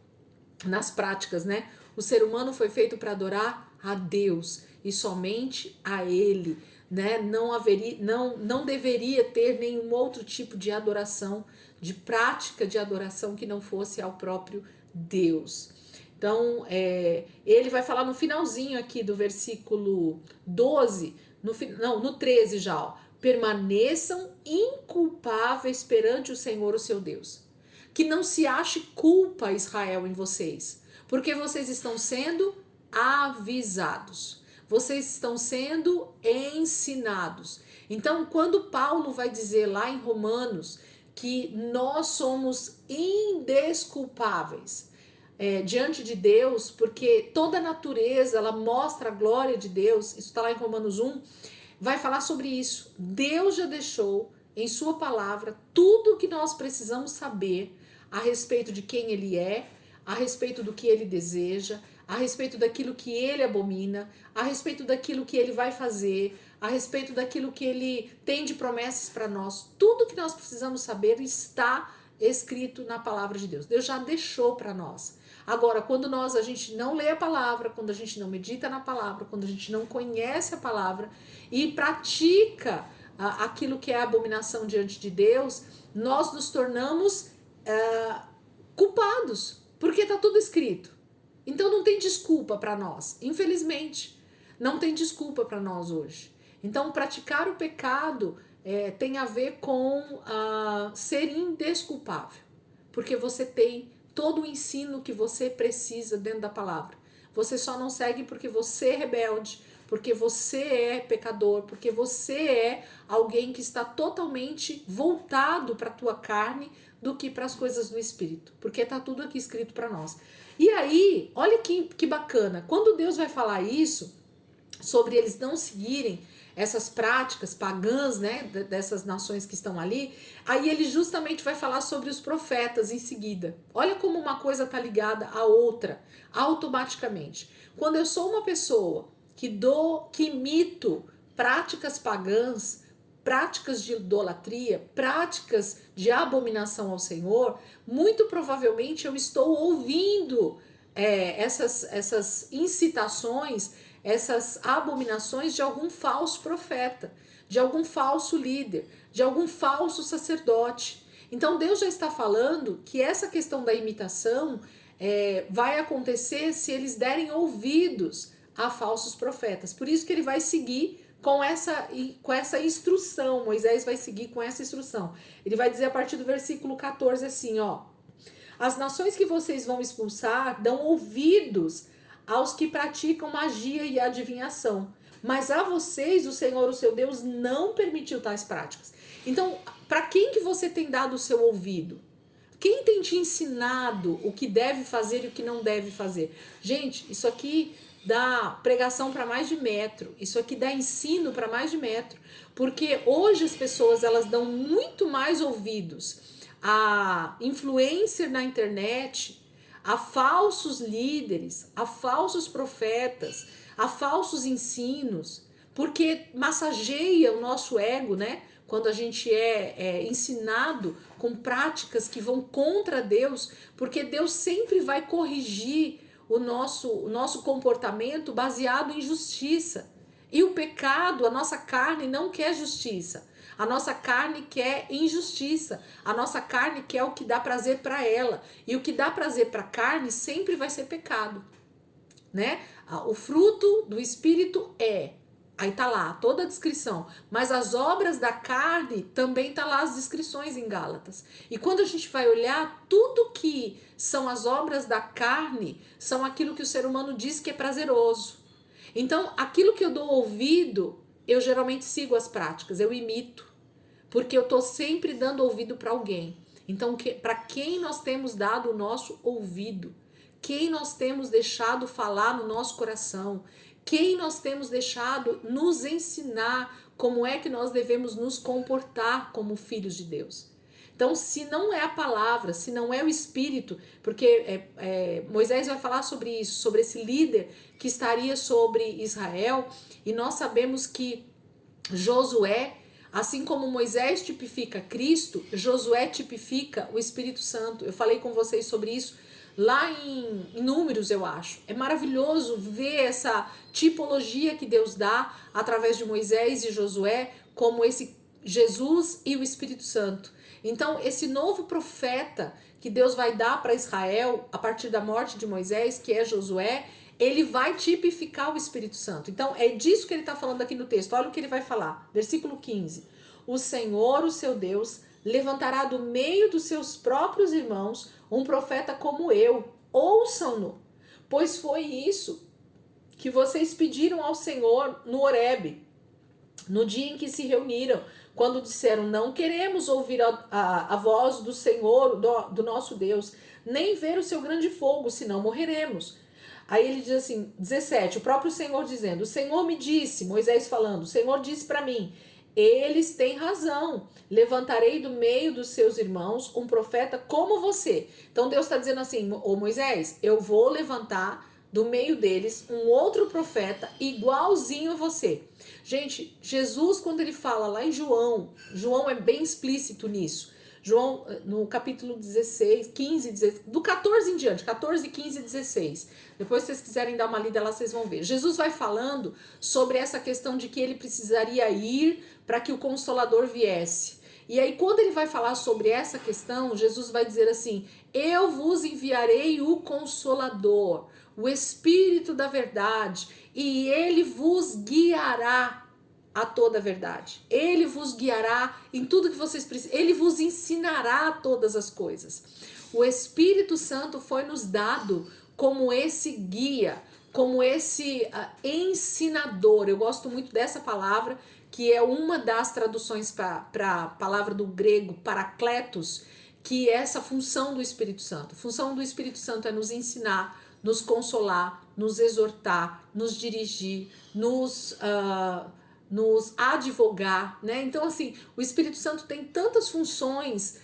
Nas práticas, né? O ser humano foi feito para adorar a Deus e somente a Ele, né? Não deveria ter nenhum outro tipo de adoração, de prática de adoração que não fosse ao próprio Deus. Então, ele vai falar no finalzinho aqui do versículo 12, no 13 já, ó. Permaneçam inculpáveis perante o Senhor, o seu Deus. Que não se ache culpa, Israel, em vocês, porque vocês estão sendo avisados, vocês estão sendo ensinados. Então, quando Paulo vai dizer lá em Romanos que nós somos indesculpáveis diante de Deus, porque toda a natureza ela mostra a glória de Deus, isso está lá em Romanos 1, vai falar sobre isso. Deus já deixou em sua palavra tudo o que nós precisamos saber a respeito de quem ele é, a respeito do que ele deseja, a respeito daquilo que ele abomina, a respeito daquilo que ele vai fazer, a respeito daquilo que ele tem de promessas para nós. Tudo que nós precisamos saber está escrito na palavra de Deus. Deus já deixou para nós. Agora, quando a gente não lê a palavra, quando a gente não medita na palavra, quando a gente não conhece a palavra e pratica aquilo que é abominação diante de Deus, nós nos tornamos culpados, porque está tudo escrito. Então não tem desculpa para nós, infelizmente, não tem desculpa para nós hoje. Então praticar o pecado tem a ver com ser indesculpável, porque você tem todo o ensino que você precisa dentro da palavra. Você só não segue porque você é rebelde, porque você é pecador, porque você é alguém que está totalmente voltado para a tua carne do que para as coisas do Espírito, porque está tudo aqui escrito para nós. E aí, olha que bacana, quando Deus vai falar isso, sobre eles não seguirem essas práticas pagãs, né, dessas nações que estão ali, aí ele justamente vai falar sobre os profetas em seguida. Olha como uma coisa está ligada à outra, automaticamente. Quando eu sou uma pessoa que imito práticas pagãs, práticas de idolatria, práticas de abominação ao Senhor, muito provavelmente eu estou ouvindo essas incitações, essas abominações de algum falso profeta, de algum falso líder, de algum falso sacerdote. Então Deus já está falando que essa questão da imitação vai acontecer se eles derem ouvidos a falsos profetas. Por isso que ele vai seguir com essa instrução, Moisés vai seguir com essa instrução. Ele vai dizer a partir do versículo 14 assim, ó: as nações que vocês vão expulsar dão ouvidos aos que praticam magia e adivinhação, mas a vocês o Senhor, o seu Deus, não permitiu tais práticas. Então, para quem que você tem dado o seu ouvido? Quem tem te ensinado o que deve fazer e o que não deve fazer? Gente, isso aqui dá pregação para mais de metro, isso aqui dá ensino para mais de metro, porque hoje as pessoas elas dão muito mais ouvidos a influencer na internet, a falsos líderes, a falsos profetas, a falsos ensinos, porque massageia o nosso ego, né? Quando a gente é ensinado com práticas que vão contra Deus, porque Deus sempre vai corrigir o nosso comportamento baseado em justiça. E o pecado, a nossa carne não quer justiça. A nossa carne quer injustiça. A nossa carne quer o que dá prazer para ela. E o que dá prazer para a carne sempre vai ser pecado, né? O fruto do Espírito aí tá lá toda a descrição, mas as obras da carne também tá lá as descrições em Gálatas. E quando a gente vai olhar, tudo que são as obras da carne são aquilo que o ser humano diz que é prazeroso. Então, aquilo que eu dou ouvido, eu geralmente sigo as práticas, eu imito, porque eu tô sempre dando ouvido para alguém. Então, para quem nós temos dado o nosso ouvido? Quem nós temos deixado falar no nosso coração? Quem nós temos deixado nos ensinar como é que nós devemos nos comportar como filhos de Deus? Então, se não é a palavra, se não é o Espírito, porque Moisés vai falar sobre isso, sobre esse líder que estaria sobre Israel, e nós sabemos que Josué, assim como Moisés tipifica Cristo, Josué tipifica o Espírito Santo. Eu falei com vocês sobre isso lá em Números, eu acho. É maravilhoso ver essa tipologia que Deus dá através de Moisés e Josué, como esse Jesus e o Espírito Santo. Então, esse novo profeta que Deus vai dar para Israel a partir da morte de Moisés, que é Josué, ele vai tipificar o Espírito Santo. Então, é disso que ele está falando aqui no texto. Olha o que ele vai falar. Versículo 15. O Senhor, o seu Deus, levantará do meio dos seus próprios irmãos um profeta como eu. Ouçam-no, pois foi isso que vocês pediram ao Senhor no Horebe, no dia em que se reuniram, quando disseram, não queremos ouvir a voz do Senhor, do nosso Deus, nem ver o seu grande fogo, senão morreremos. Aí ele diz assim, 17, o próprio Senhor dizendo, o Senhor me disse, Moisés falando, o Senhor disse para mim, eles têm razão, levantarei do meio dos seus irmãos um profeta como você. Então Deus está dizendo assim, ô Moisés, eu vou levantar do meio deles um outro profeta igualzinho a você. Gente, Jesus, quando ele fala lá em João é bem explícito nisso. João, no capítulo 16, 15, 16, do 14 em diante, 14, 15 e 16. Depois, se vocês quiserem dar uma lida lá, vocês vão ver. Jesus vai falando sobre essa questão de que ele precisaria ir para que o Consolador viesse. E aí, quando ele vai falar sobre essa questão, Jesus vai dizer assim, eu vos enviarei o Consolador, o Espírito da verdade, e ele vos guiará a toda a verdade. Ele vos guiará em tudo que vocês precisam. Ele vos ensinará todas as coisas. O Espírito Santo foi nos dado como esse guia, como esse ensinador. Eu gosto muito dessa palavra, que é uma das traduções para a palavra do grego, parakletos, que é essa função do Espírito Santo. A função do Espírito Santo é nos ensinar, nos consolar, nos exortar, nos dirigir, nos advogar, né? Então, assim, o Espírito Santo tem tantas funções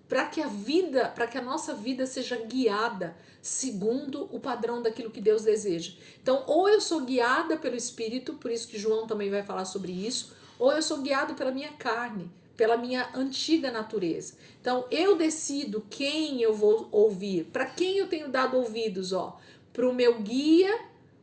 para que a nossa vida seja guiada segundo o padrão daquilo que Deus deseja. Então, ou eu sou guiada pelo Espírito, por isso que João também vai falar sobre isso, ou eu sou guiado pela minha carne, pela minha antiga natureza. Então, eu decido quem eu vou ouvir, para quem eu tenho dado ouvidos, para o meu guia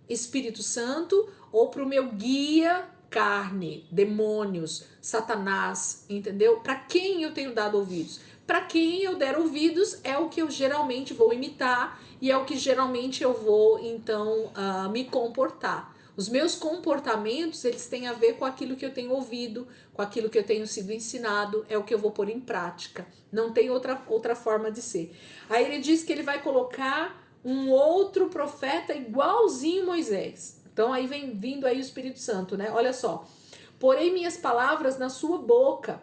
Espírito Santo ou para o meu guia carne, demônios, Satanás, entendeu? Para quem eu tenho dado ouvidos? Para quem eu der ouvidos é o que eu geralmente vou imitar e é o que geralmente eu vou, então, me comportar. Os meus comportamentos, eles têm a ver com aquilo que eu tenho ouvido, com aquilo que eu tenho sido ensinado, é o que eu vou pôr em prática. Não tem outra forma de ser. Aí ele diz que ele vai colocar um outro profeta igualzinho Moisés. Então aí vem vindo aí o Espírito Santo, né? Olha só. Porei minhas palavras na sua boca,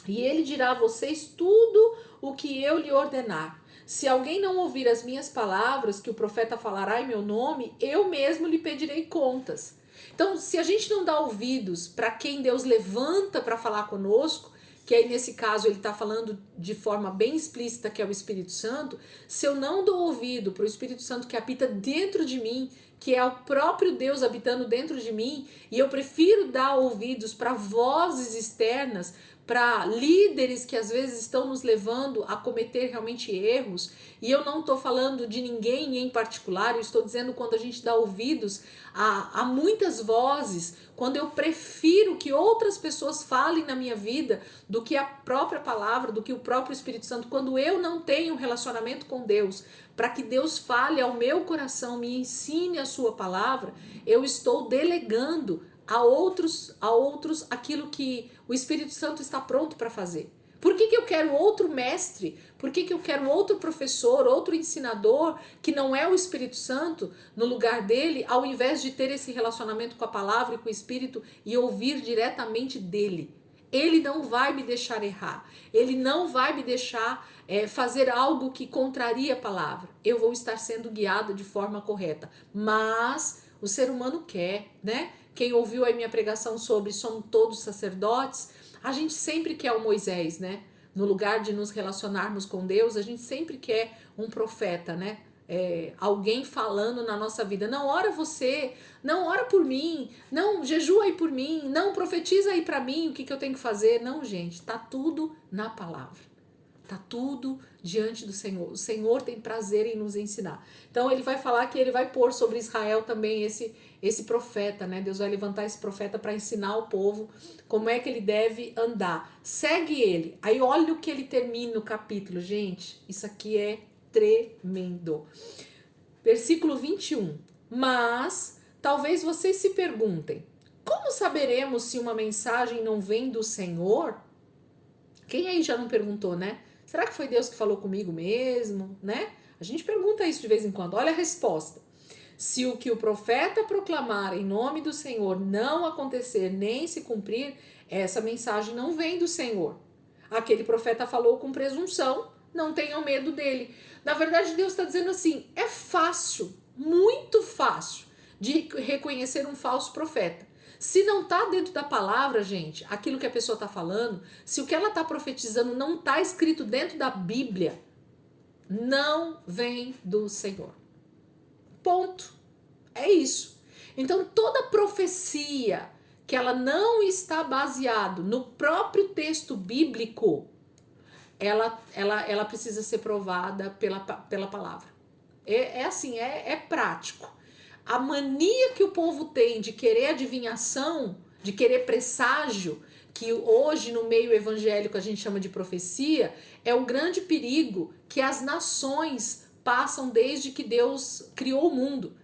e ele dirá a vocês tudo o que eu lhe ordenar. Se alguém não ouvir as minhas palavras, que o profeta falará em meu nome, eu mesmo lhe pedirei contas. Então, se a gente não dá ouvidos para quem Deus levanta para falar conosco, que aí nesse caso ele está falando de forma bem explícita que é o Espírito Santo, se eu não dou ouvido para o Espírito Santo que habita dentro de mim, que é o próprio Deus habitando dentro de mim, e eu prefiro dar ouvidos para vozes externas, para líderes que às vezes estão nos levando a cometer realmente erros, e eu não estou falando de ninguém em particular, eu estou dizendo quando a gente dá ouvidos a muitas vozes, quando eu prefiro que outras pessoas falem na minha vida do que a própria palavra, do que o próprio Espírito Santo, quando eu não tenho um relacionamento com Deus, para que Deus fale ao meu coração, me ensine a sua palavra, eu estou delegando a outros aquilo que o Espírito Santo está pronto para fazer. Por que eu quero outro mestre? Por que eu quero outro professor, outro ensinador, que não é o Espírito Santo, no lugar dele, ao invés de ter esse relacionamento com a palavra e com o Espírito e ouvir diretamente dele? Ele não vai me deixar errar. Ele não vai me deixar fazer algo que contraria a palavra. Eu vou estar sendo guiada de forma correta. Mas o ser humano quer, né? Quem ouviu a minha pregação sobre somos todos sacerdotes, a gente sempre quer o Moisés, né? No lugar de nos relacionarmos com Deus, a gente sempre quer um profeta, né? Alguém falando na nossa vida, não, ora você, não, ora por mim, não, jejua aí por mim, não, profetiza aí pra mim o que eu tenho que fazer. Não, gente, tá tudo na palavra, tá tudo diante do Senhor. O Senhor tem prazer em nos ensinar. Então ele vai falar que ele vai pôr sobre Israel também esse profeta, né? Deus vai levantar esse profeta para ensinar o povo como é que ele deve andar. Segue ele. Aí olha o que ele termina no capítulo, gente. Isso aqui é tremendo. Versículo 21. Mas talvez vocês se perguntem: como saberemos se uma mensagem não vem do Senhor? Quem aí já não perguntou, né? Será que foi Deus que falou comigo mesmo, né? A gente pergunta isso de vez em quando. Olha a resposta. Se o que o profeta proclamar em nome do Senhor não acontecer nem se cumprir, essa mensagem não vem do Senhor. Aquele profeta falou com presunção, não tenham medo dele. Na verdade, Deus está dizendo assim, é fácil, muito fácil, de reconhecer um falso profeta. Se não está dentro da palavra, gente, aquilo que a pessoa está falando, se o que ela está profetizando não está escrito dentro da Bíblia, não vem do Senhor. Ponto. É isso. Então, toda profecia que ela não está baseada no próprio texto bíblico, ela precisa ser provada pela palavra. É assim, é prático. A mania que o povo tem de querer adivinhação, de querer presságio, que hoje no meio evangélico a gente chama de profecia, é o grande perigo que as nações passam desde que Deus criou o mundo.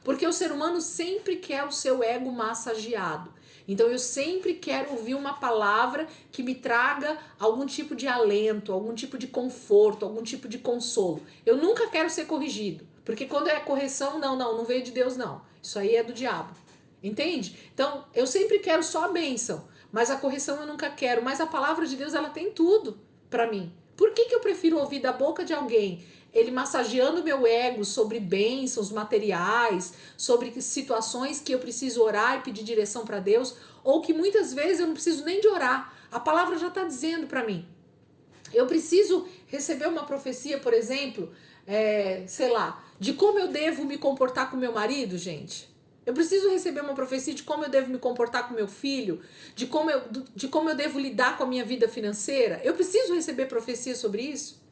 Porque o ser humano sempre quer o seu ego massageado. Então eu sempre quero ouvir uma palavra que me traga algum tipo de alento, algum tipo de conforto, algum tipo de consolo. Eu nunca quero ser corrigido, porque quando é correção, não veio de Deus não. Isso aí é do diabo. Entende? Então eu sempre quero só a bênção, mas a correção eu nunca quero. Mas a palavra de Deus, ela tem tudo para mim. Por que eu prefiro ouvir da boca de alguém ele massageando meu ego sobre bênçãos materiais, sobre situações que eu preciso orar e pedir direção para Deus, ou que muitas vezes eu não preciso nem de orar, a palavra já está dizendo para mim. Eu preciso receber uma profecia, por exemplo, sei lá, de como eu devo me comportar com meu marido, gente. Eu preciso receber uma profecia de como eu devo me comportar com meu filho, de como eu devo lidar com a minha vida financeira. Eu preciso receber profecia sobre isso.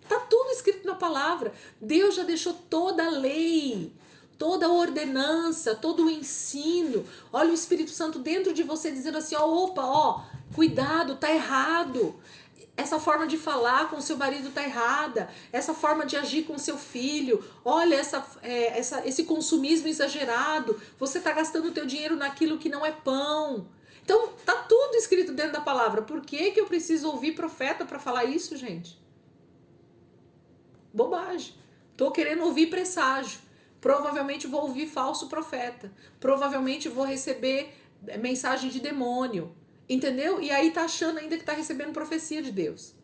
Tá tudo escrito na palavra. Deus já deixou toda a lei, toda a ordenança, todo o ensino. Olha o Espírito Santo dentro de você dizendo assim, cuidado, tá errado. Essa forma de falar com o seu marido tá errada. Essa forma de agir com o seu filho. Olha esse consumismo exagerado. Você tá gastando o teu dinheiro naquilo que não é pão. Então, tá tudo escrito dentro da palavra. Por que eu preciso ouvir profeta para falar isso, gente? Bobagem. Tô querendo ouvir presságio. Provavelmente vou ouvir falso profeta. Provavelmente vou receber mensagem de demônio. Entendeu? E aí tá achando ainda que tá recebendo profecia de Deus.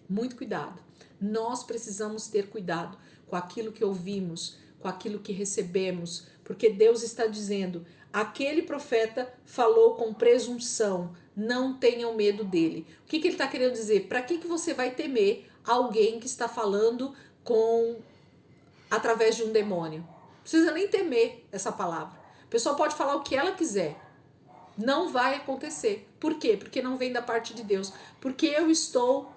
Muito cuidado. Nós precisamos ter cuidado com aquilo que ouvimos, com aquilo que recebemos, porque Deus está dizendo, aquele profeta falou com presunção, não tenham medo dele. O que ele está querendo dizer? Para que você vai temer alguém que está falando através de um demônio? Não precisa nem temer essa palavra. A pessoa pode falar o que ela quiser. Não vai acontecer. Por quê? Porque não vem da parte de Deus. Porque eu estou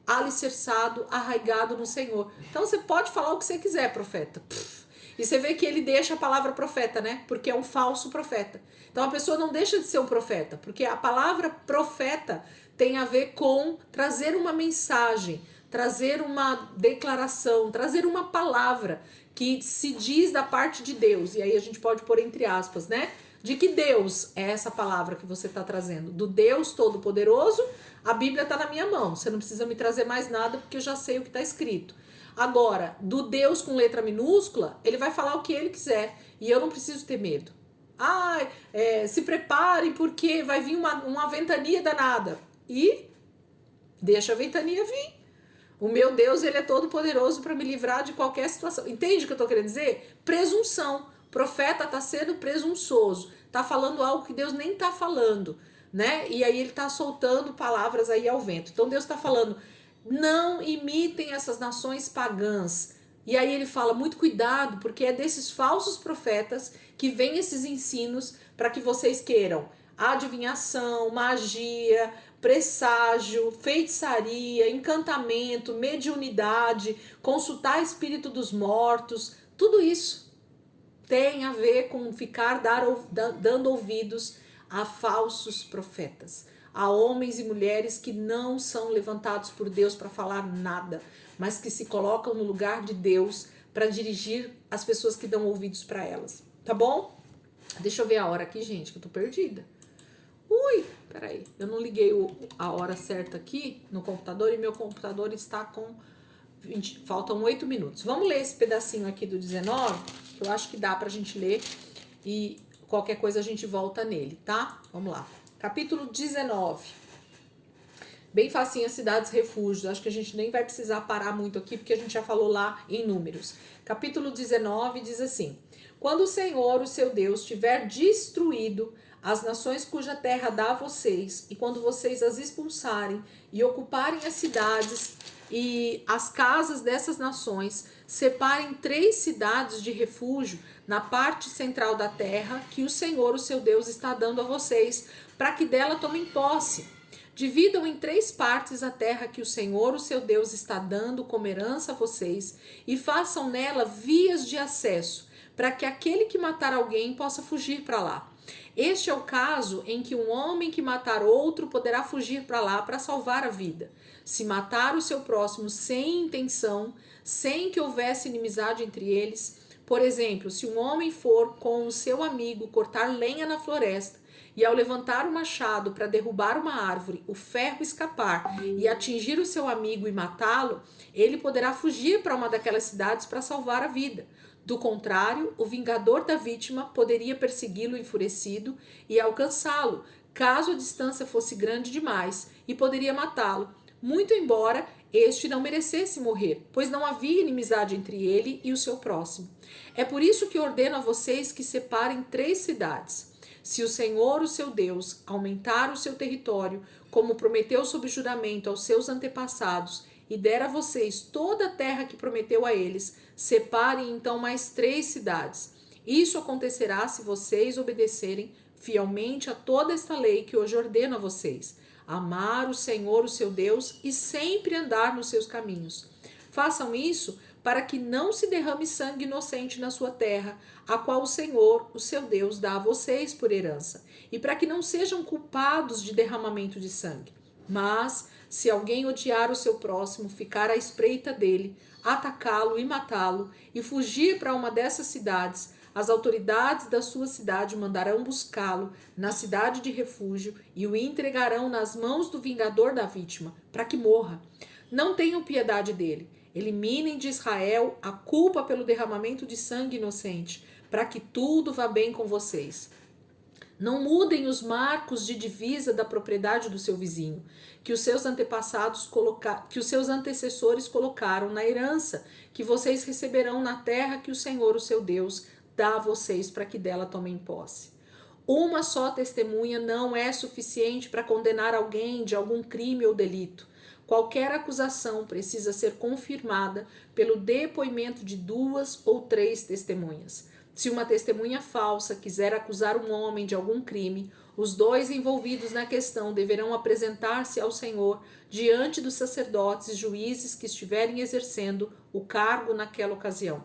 alicerçado, arraigado no Senhor. Então você pode falar o que você quiser, profeta. E você vê que ele deixa a palavra profeta, né? Porque é um falso profeta. Então a pessoa não deixa de ser um profeta. Porque a palavra profeta tem a ver com trazer uma mensagem, trazer uma declaração, trazer uma palavra que se diz da parte de Deus. E aí a gente pode pôr entre aspas, né? De que Deus é essa palavra que você está trazendo. Do Deus Todo-Poderoso, a Bíblia está na minha mão. Você não precisa me trazer mais nada porque eu já sei o que está escrito. Agora, do Deus com letra minúscula, ele vai falar o que ele quiser. E eu não preciso ter medo. Ai, se preparem porque vai vir uma ventania danada. E deixa a ventania vir. O meu Deus, ele é todo poderoso para me livrar de qualquer situação. Entende o que eu tô querendo dizer? Presunção. O profeta tá sendo presunçoso. Tá falando algo que Deus nem tá falando, né? E aí ele tá soltando palavras aí ao vento. Então Deus tá falando, não imitem essas nações pagãs. E aí ele fala, muito cuidado, porque é desses falsos profetas que vêm esses ensinos para que vocês queiram adivinhação, magia, presságio, feitiçaria, encantamento, mediunidade, consultar espírito dos mortos, tudo isso tem a ver com dando ouvidos a falsos profetas, a homens e mulheres que não são levantados por Deus para falar nada, mas que se colocam no lugar de Deus para dirigir as pessoas que dão ouvidos para elas, tá bom? Deixa eu ver a hora aqui, gente, que eu tô perdida. Ui, peraí, eu não liguei a hora certa aqui no computador e meu computador está com 20, faltam 8 minutos. Vamos ler esse pedacinho aqui do 19, que eu acho que dá pra gente ler e qualquer coisa a gente volta nele, tá? Vamos lá. Capítulo 19. Bem facinho, as cidades refúgios. Acho que a gente nem vai precisar parar muito aqui, porque a gente já falou lá em números. Capítulo 19 diz assim: quando o Senhor, o seu Deus, tiver destruído as nações cuja terra dá a vocês, e quando vocês as expulsarem e ocuparem as cidades e as casas dessas nações, separem 3 cidades de refúgio na parte central da terra, que o Senhor, o seu Deus, está dando a vocês, para que dela tomem posse. Dividam em 3 partes a terra que o Senhor, o seu Deus, está dando como herança a vocês, e façam nela vias de acesso, para que aquele que matar alguém possa fugir para lá. Este é o caso em que um homem que matar outro poderá fugir para lá para salvar a vida. Se matar o seu próximo sem intenção, sem que houvesse inimizade entre eles, por exemplo, se um homem for com o seu amigo cortar lenha na floresta, e ao levantar o machado para derrubar uma árvore, o ferro escapar e atingir o seu amigo e matá-lo, ele poderá fugir para uma daquelas cidades para salvar a vida. Do contrário, o vingador da vítima poderia persegui-lo enfurecido e alcançá-lo, caso a distância fosse grande demais, e poderia matá-lo, muito embora este não merecesse morrer, pois não havia inimizade entre ele e o seu próximo. É por isso que ordeno a vocês que separem 3 cidades. Se o Senhor, o seu Deus, aumentar o seu território, como prometeu sob juramento aos seus antepassados, e der a vocês toda a terra que prometeu a eles, separem então mais 3 cidades. Isso acontecerá se vocês obedecerem fielmente a toda esta lei que hoje ordeno a vocês. Amar o Senhor, o seu Deus, e sempre andar nos seus caminhos. Façam isso para que não se derrame sangue inocente na sua terra, a qual o Senhor, o seu Deus, dá a vocês por herança, e para que não sejam culpados de derramamento de sangue. Mas, se alguém odiar o seu próximo, ficar à espreita dele, atacá-lo e matá-lo, e fugir para uma dessas cidades, as autoridades da sua cidade mandarão buscá-lo na cidade de refúgio e o entregarão nas mãos do vingador da vítima, para que morra. Não tenham piedade dele. Eliminem de Israel a culpa pelo derramamento de sangue inocente, para que tudo vá bem com vocês. Não mudem os marcos de divisa da propriedade do seu vizinho, que os seus antecessores colocaram na herança, que vocês receberão na terra que o Senhor, o seu Deus, dá a vocês para que dela tomem posse. Uma só testemunha não é suficiente para condenar alguém de algum crime ou delito. Qualquer acusação precisa ser confirmada pelo depoimento de 2 ou 3 testemunhas. Se uma testemunha falsa quiser acusar um homem de algum crime, os 2 envolvidos na questão deverão apresentar-se ao Senhor diante dos sacerdotes e juízes que estiverem exercendo o cargo naquela ocasião.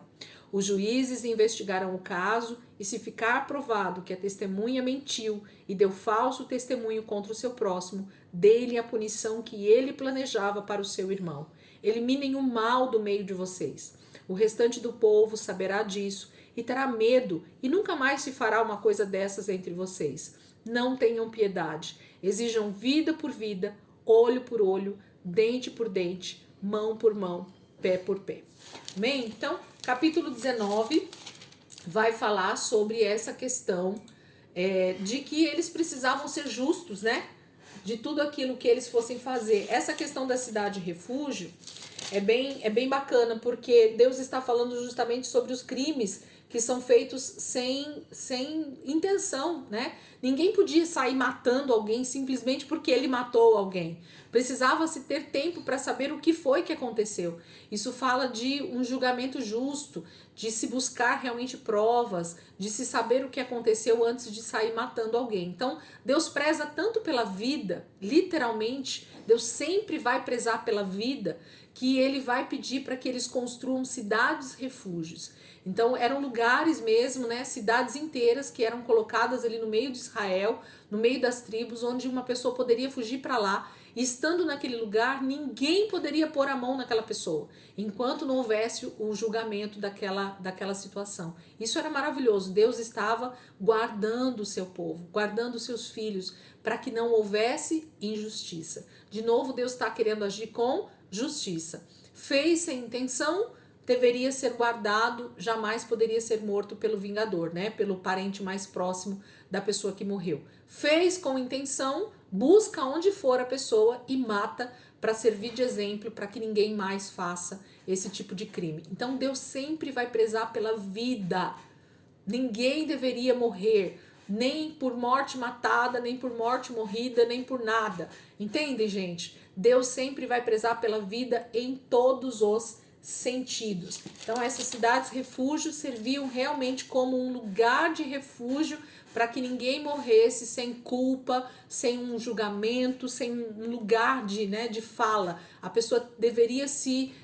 Os juízes investigarão o caso e, se ficar provado que a testemunha mentiu e deu falso testemunho contra o seu próximo, dê-lhe a punição que ele planejava para o seu irmão. Eliminem o mal do meio de vocês. O restante do povo saberá disso e terá medo, e nunca mais se fará uma coisa dessas entre vocês. Não tenham piedade. Exijam vida por vida, olho por olho, dente por dente, mão por mão, pé por pé. Amém? Então, capítulo 19 vai falar sobre essa questão de que eles precisavam ser justos, né? De tudo aquilo que eles fossem fazer. Essa questão da cidade refúgio é bem bacana, porque Deus está falando justamente sobre os crimes que são feitos sem intenção, né? Ninguém podia sair matando alguém simplesmente porque ele matou alguém. Precisava-se ter tempo para saber o que foi que aconteceu. Isso fala de um julgamento justo, de se buscar realmente provas, de se saber o que aconteceu antes de sair matando alguém. Então, Deus preza tanto pela vida, literalmente, Deus sempre vai prezar pela vida, que ele vai pedir para que eles construam cidades refúgios. Então eram lugares mesmo, né, cidades inteiras que eram colocadas ali no meio de Israel, no meio das tribos, onde uma pessoa poderia fugir para lá. E estando naquele lugar, ninguém poderia pôr a mão naquela pessoa, enquanto não houvesse o julgamento daquela situação. Isso era maravilhoso. Deus estava guardando o seu povo, guardando os seus filhos, para que não houvesse injustiça. De novo, Deus está querendo agir com justiça. Fez sem intenção, deveria ser guardado, jamais poderia ser morto pelo vingador, né? Pelo parente mais próximo da pessoa que morreu. Fez com intenção, busca onde for a pessoa e mata para servir de exemplo para que ninguém mais faça esse tipo de crime. Então Deus sempre vai prezar pela vida. Ninguém deveria morrer, nem por morte matada, nem por morte morrida, nem por nada. Entendem, gente? Deus sempre vai prezar pela vida em todos os sentidos. Então essas cidades refúgios serviam realmente como um lugar de refúgio para que ninguém morresse sem culpa, sem um julgamento, sem um lugar de fala. A pessoa deveria se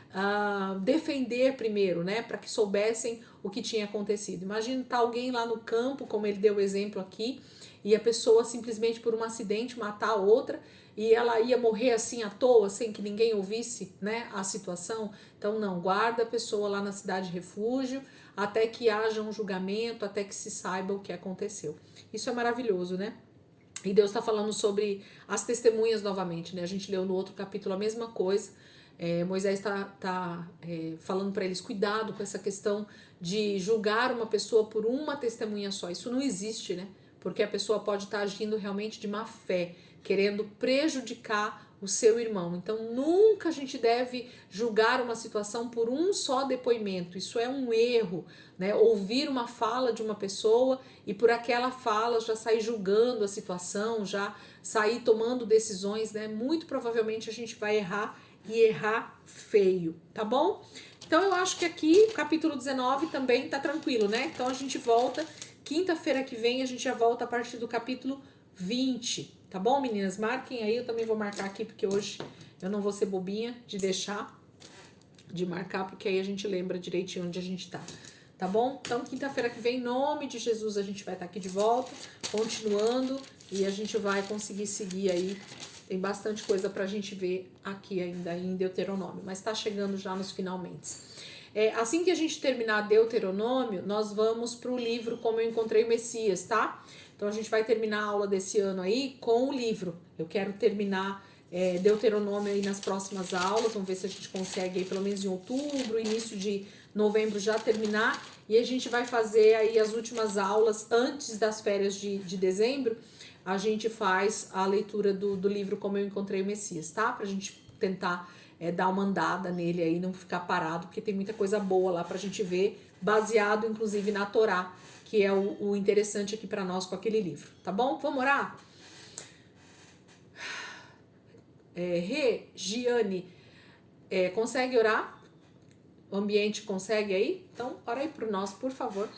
defender primeiro, né, para que soubessem o que tinha acontecido. Imagina tá alguém lá no campo, como ele deu o exemplo aqui, e a pessoa simplesmente por um acidente matar a outra, e ela ia morrer assim à toa, sem que ninguém ouvisse, né, a situação. Então não, guarda a pessoa lá na cidade de refúgio, até que haja um julgamento, até que se saiba o que aconteceu. Isso é maravilhoso, né? E Deus está falando sobre as testemunhas novamente, né? A gente leu no outro capítulo a mesma coisa. Moisés está falando para eles, cuidado com essa questão de julgar uma pessoa por uma testemunha só. Isso não existe, né? Porque a pessoa pode estar agindo realmente de má fé, querendo prejudicar o seu irmão. Então nunca a gente deve julgar uma situação por um só depoimento. Isso é um erro, né? Ouvir uma fala de uma pessoa e por aquela fala já sair julgando a situação, já sair tomando decisões, né? Muito provavelmente a gente vai errar e errar feio, tá bom? Então eu acho que aqui o capítulo 19 também tá tranquilo, né? Então a gente volta, quinta-feira que vem a gente já volta a partir do capítulo 20, tá bom, meninas? Marquem aí, eu também vou marcar aqui, porque hoje eu não vou ser bobinha de deixar de marcar, porque aí a gente lembra direitinho onde a gente tá bom? Então, quinta-feira que vem, em nome de Jesus, a gente vai estar aqui de volta, continuando, e a gente vai conseguir seguir aí. Tem bastante coisa pra gente ver aqui ainda em Deuteronômio, mas tá chegando já nos finalmente. Assim que a gente terminar Deuteronômio, nós vamos pro livro Como Eu Encontrei o Messias, tá? Então a gente vai terminar a aula desse ano aí com o livro. Eu quero terminar Deuteronômio aí nas próximas aulas, vamos ver se a gente consegue aí pelo menos em outubro, início de novembro já terminar, e a gente vai fazer aí as últimas aulas antes das férias de dezembro. A gente faz a leitura do livro Como Eu Encontrei o Messias, tá? Pra gente tentar dar uma andada nele aí, não ficar parado, porque tem muita coisa boa lá pra gente ver, baseado inclusive na Torá, que é o interessante aqui pra nós com aquele livro, tá bom? Vamos orar? Giane, consegue orar? O ambiente consegue aí? Então, ora aí por nós, por favor.